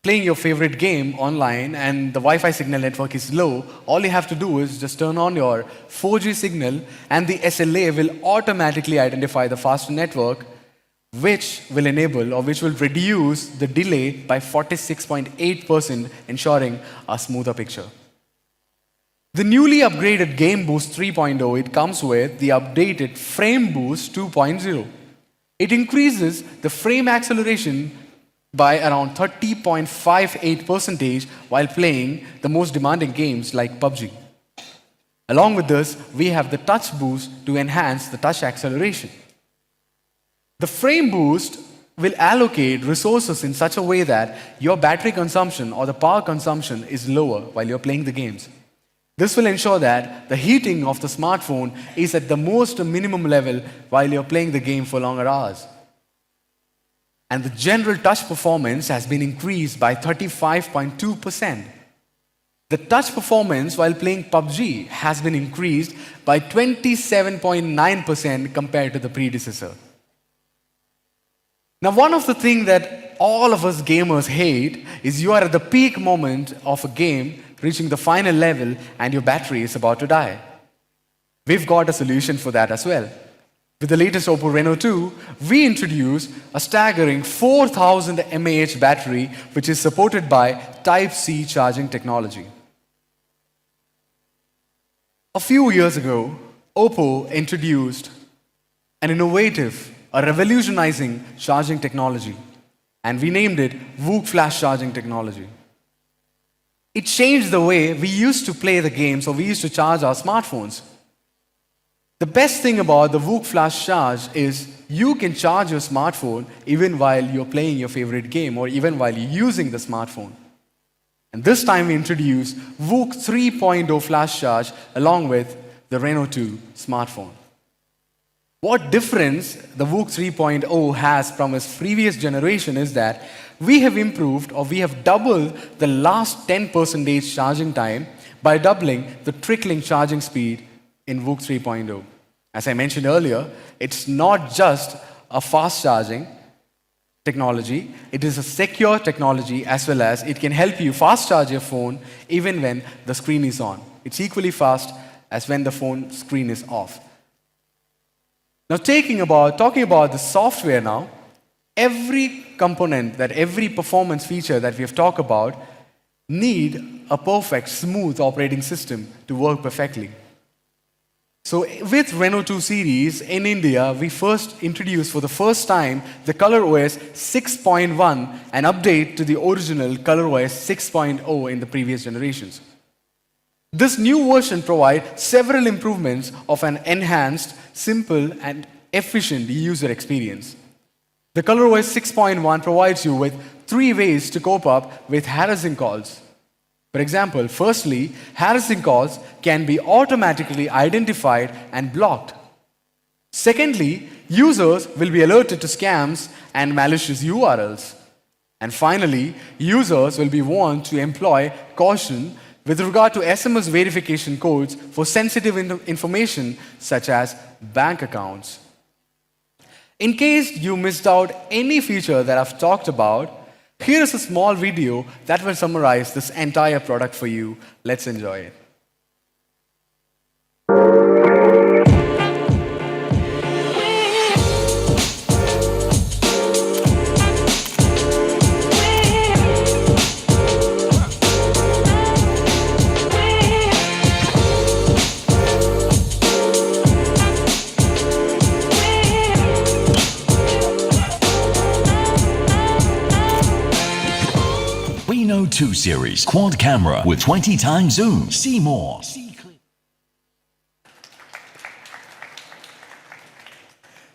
playing your favorite game online and the Wi-Fi signal network is low. All you have to do is just turn on your 4G signal and the SLA will automatically identify the faster network, which will enable or which will reduce the delay by 46.8%, ensuring a smoother picture. The newly upgraded Game Boost 3.0, it comes with the updated Frame Boost 2.0. It increases the frame acceleration by around 30.58% while playing the most demanding games like PUBG. Along with this, we have the Touch Boost to enhance the touch acceleration. The Frame Boost will allocate resources in such a way that your battery consumption or the power consumption is lower while you're playing the games. This will ensure that the heating of the smartphone is at the most minimum level while you're playing the game for longer hours. And the general touch performance has been increased by 35.2%. The touch performance while playing PUBG has been increased by 27.9% compared to the predecessor. Now, one of the things that all of us gamers hate is you are at the peak moment of a game, reaching the final level, and your battery is about to die. We've got a solution for that as well. With the latest Oppo Reno 2, we introduce a staggering 4000 mAh battery, which is supported by Type-C charging technology. A few years ago, Oppo introduced an innovative, a revolutionizing charging technology, and we named it VOOC flash charging technology. It changed the way we used to play the games or we used to charge our smartphones. The best thing about the VOOC flash charge is you can charge your smartphone even while you're playing your favorite game or even while you're using the smartphone. And this time we introduced VOOC 3.0 flash charge along with the Reno 2 smartphone. What difference the VOOC 3.0 has from its previous generation is that we have improved or we have doubled the last 10% charging time by doubling the trickling charging speed in VOOC 3.0. As I mentioned earlier, it's not just a fast charging technology, it is a secure technology as well as it can help you fast charge your phone even when the screen is on. It's equally fast as when the phone screen is off. Now talking about the software now, every component, every performance feature that we have talked about need a perfect, smooth operating system to work perfectly. So with Reno 2 series in India, we first introduced for the first time the ColorOS 6.1, an update to the original ColorOS 6.0 in the previous generations. This new version provides several improvements of an enhanced, simple, and efficient user experience. The ColorOS 6.1 provides you with 3 ways to cope up with harassing calls. For example, firstly, harassing calls can be automatically identified and blocked. Secondly, users will be alerted to scams and malicious URLs. And finally, users will be warned to employ caution with regard to SMS verification codes for sensitive information such as bank accounts. In case you missed out any feature that I've talked about, here is a small video that will summarize this entire product for you. Let's enjoy it. Reno 2 series quad camera with 20 times zoom. See more. See clear.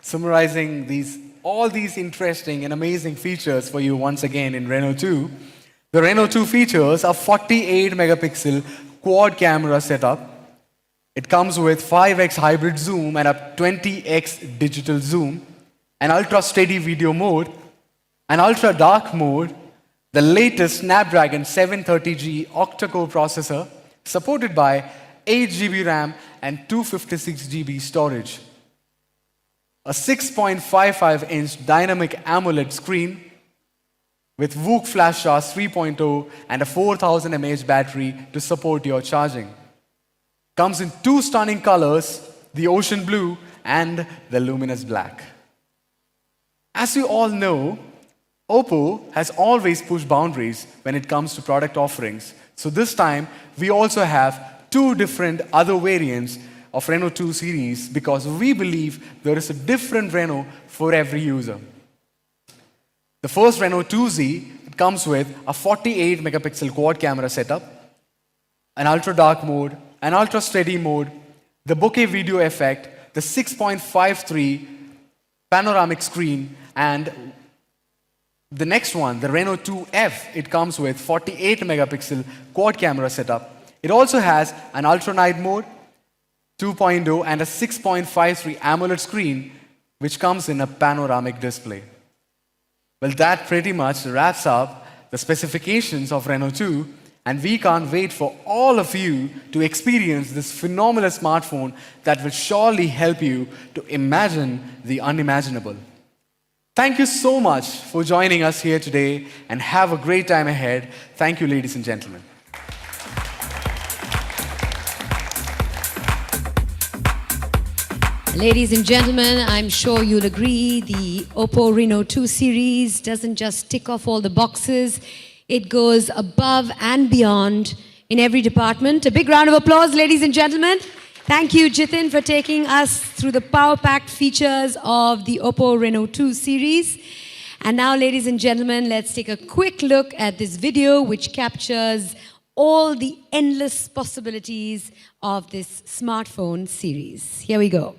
Summarizing all these interesting and amazing features for you once again in Reno 2. The Reno 2 features a 48 megapixel quad camera setup. It comes with 5x hybrid zoom and a 20x digital zoom, an ultra steady video mode, an ultra dark mode, the latest Snapdragon 730G octa-core processor, supported by 8GB RAM and 256GB storage. A 6.55-inch dynamic AMOLED screen with VOOC Flash Charge 3.0 and a 4000 mAh battery to support your charging. Comes in 2 stunning colors, the ocean blue and the luminous black. As you all know, Oppo has always pushed boundaries when it comes to product offerings. So this time, we also have 2 different other variants of Reno 2 series because we believe there is a different Reno for every user. The first Reno 2Z, it comes with a 48 megapixel quad camera setup, an ultra dark mode, an ultra steady mode, the bokeh video effect, the 6.53 panoramic screen, and the next one, the Reno 2F, it comes with 48 megapixel quad camera setup. It also has an ultra night mode, 2.0, and a 6.53 AMOLED screen, which comes in a panoramic display. Well, that pretty much wraps up the specifications of Renault 2, and we can't wait for all of you to experience this phenomenal smartphone that will surely help you to imagine the unimaginable. Thank you so much for joining us here today, and have a great time ahead. Thank you, ladies and gentlemen. Ladies and gentlemen, I'm sure you'll agree the Oppo Reno 2 series doesn't just tick off all the boxes, it goes above and beyond in every department. A big round of applause, ladies and gentlemen. Thank you, Jitin, for taking us through the power-packed features of the Oppo Reno 2 series. And now, ladies and gentlemen, let's take a quick look at this video which captures all the endless possibilities of this smartphone series. Here we go.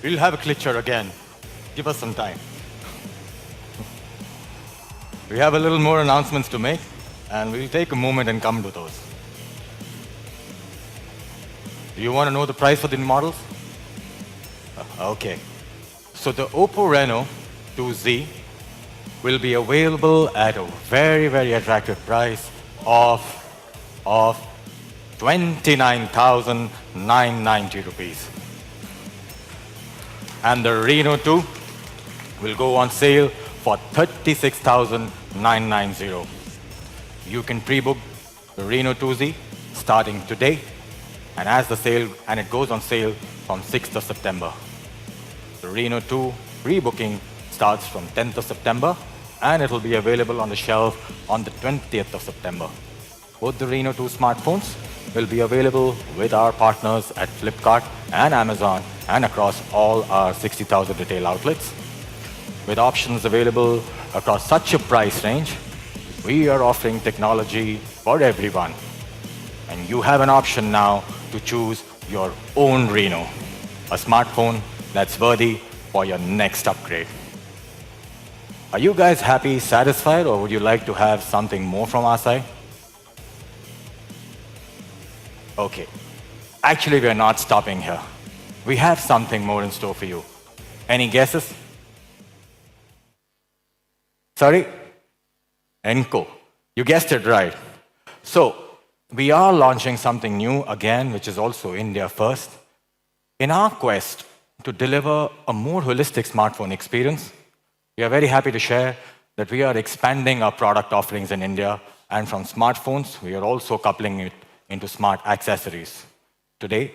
We'll have a glitcher again. Give us some time. We have a little more announcements to make, and we'll take a moment and come to those. Do you want to know the price for the models? Okay. So the Oppo Reno 2Z will be available at a very, very attractive price of 29,990 rupees. And the Reno 2 will go on sale for 36,990. You can pre-book the Reno 2Z starting today, and it goes on sale from 6th of September. The Reno 2 pre-booking starts from 10th of September, and it will be available on the shelf on the 20th of September. Both the Reno 2 smartphones will be available with our partners at Flipkart and Amazon and across all our 60,000 retail outlets. With options available across such a price range, we are offering technology for everyone. And you have an option now to choose your own Reno, a smartphone that's worthy for your next upgrade. Are you guys happy, satisfied, or would you like to have something more from our side? Okay. Actually, we're not stopping here. We have something more in store for you. Any guesses? Sorry? Enco. You guessed it right. So, we are launching something new again, which is also India first. In our quest to deliver a more holistic smartphone experience, we are very happy to share that we are expanding our product offerings in India, and from smartphones, we are also coupling it into smart accessories. Today,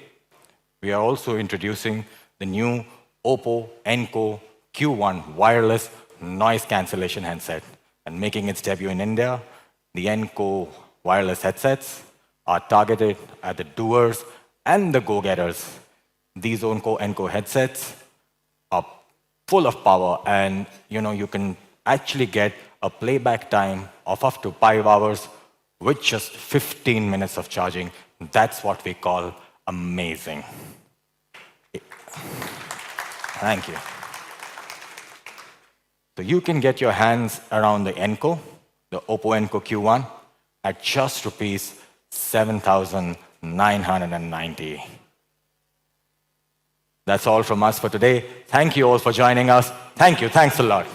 we are also introducing the new Oppo Enco Q1 wireless noise cancellation headset. And making its debut in India, the Enco wireless headsets are targeted at the doers and the go-getters. These Enco headsets are full of power, and you can actually get a playback time of up to 5 hours with just 15 minutes of charging. That's what we call amazing. Thank you. So you can get your hands around the Enco, the Oppo Enco Q1, at just rupees 7,990. That's all from us for today. Thank you all for joining us. Thank you. Thanks a lot.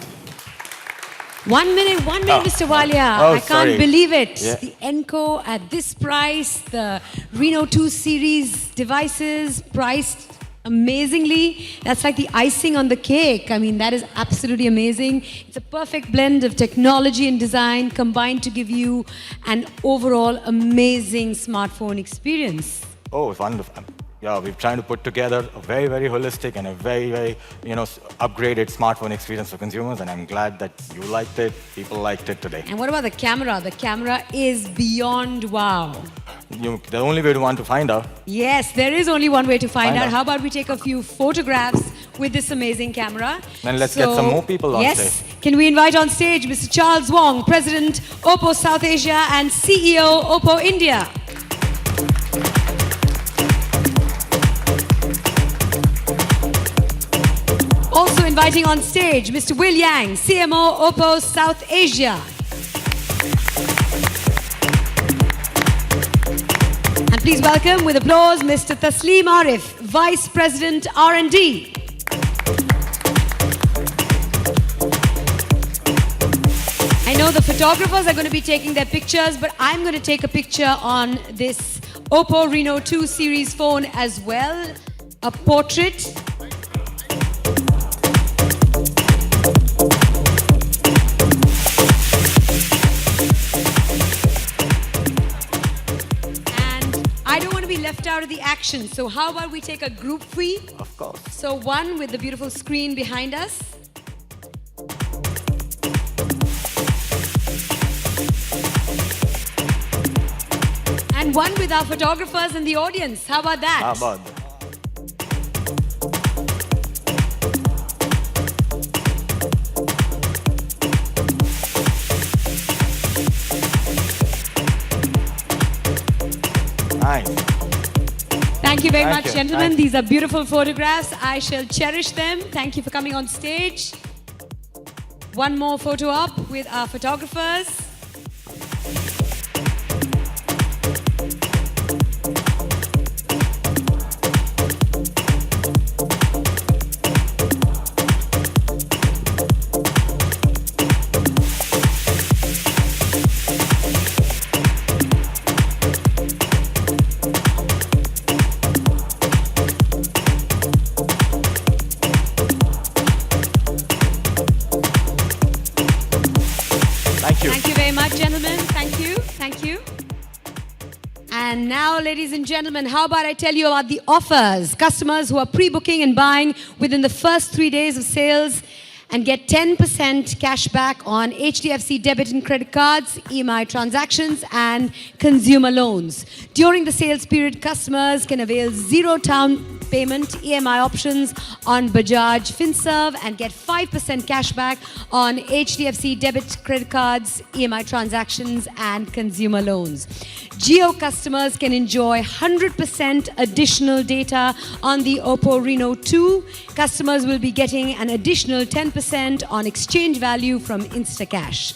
1 minute, Mr. Walia. Oh, I can't sorry. believe it. Yeah. The Enco at this price, the Reno 2 series devices priced amazingly. That's like the icing on the cake. I mean, that is absolutely amazing. It's a perfect blend of technology and design combined to give you an overall amazing smartphone experience. Oh, it's wonderful. Yeah, we're trying to put together a very, very holistic and a very, very, upgraded smartphone experience for consumers, and I'm glad that you liked it, people liked it today. And what about the camera? The camera is beyond wow. The only way to want to find out. Yes, there is only one way to find Find out. out. How about we take a few photographs with this amazing camera? Then let's get some more people on yes, stage. Can we invite on stage Mr. Charles Wong, President, Oppo South Asia and CEO, Oppo India. Also inviting on stage Mr. Will Yang, CMO, Oppo South Asia. And please welcome with applause Mr. Taslim Arif, Vice President R&D. I know the photographers are going to be taking their pictures, but I'm going to take a picture on this Oppo Reno 2 series phone as well. A portrait. Left out of the action. So how about we take a group fee? Of course. So one with the beautiful screen behind us. And one with our photographers in the audience. How about that? How about that? Nice. Thank you very Thank much, you. gentlemen. Thank you. These are beautiful photographs. I shall cherish them. Thank you for coming on stage. One more photo op with our photographers. Thank you very much, gentlemen. Thank you. Thank you. And now, ladies and gentlemen, how about I tell you about the offers? Customers who are pre-booking and buying within the first 3 days of sales and get 10% cash back on HDFC debit and credit cards, EMI transactions, and consumer loans. During the sales period, customers can avail zero down payment EMI options on Bajaj FinServe and get 5% cash back on HDFC debit, credit cards, EMI transactions, and consumer loans. Jio customers can enjoy 100% additional data on the Oppo Reno 2. Customers will be getting an additional 10% on exchange value from Instacash.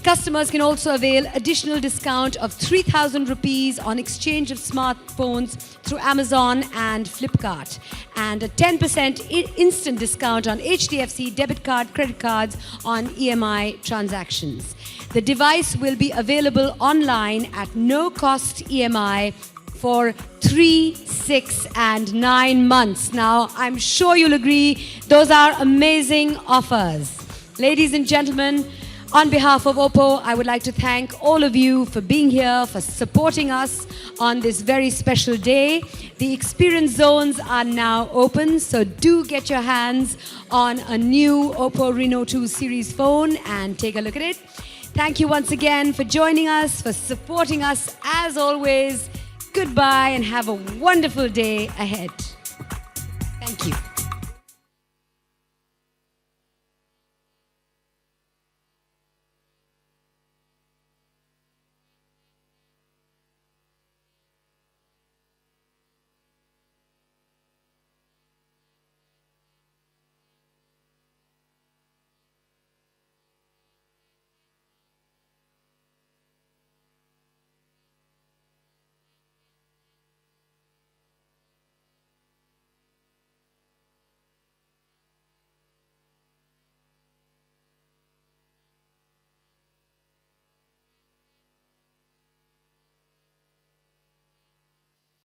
Customers can also avail additional discount of 3,000 rupees on exchange of smartphones through Amazon and Flipkart, and a 10% instant discount on HDFC debit card, credit cards on EMI transactions. The device will be available online at no cost EMI for 3, 6, and 9 months. Now, I'm sure you'll agree, those are amazing offers. Ladies and gentlemen, on behalf of Oppo, I would like to thank all of you for being here, for supporting us on this very special day. The experience zones are now open, so do get your hands on a new Oppo Reno 2 series phone and take a look at it. Thank you once again for joining us, for supporting us as always. Goodbye and have a wonderful day ahead. Thank you.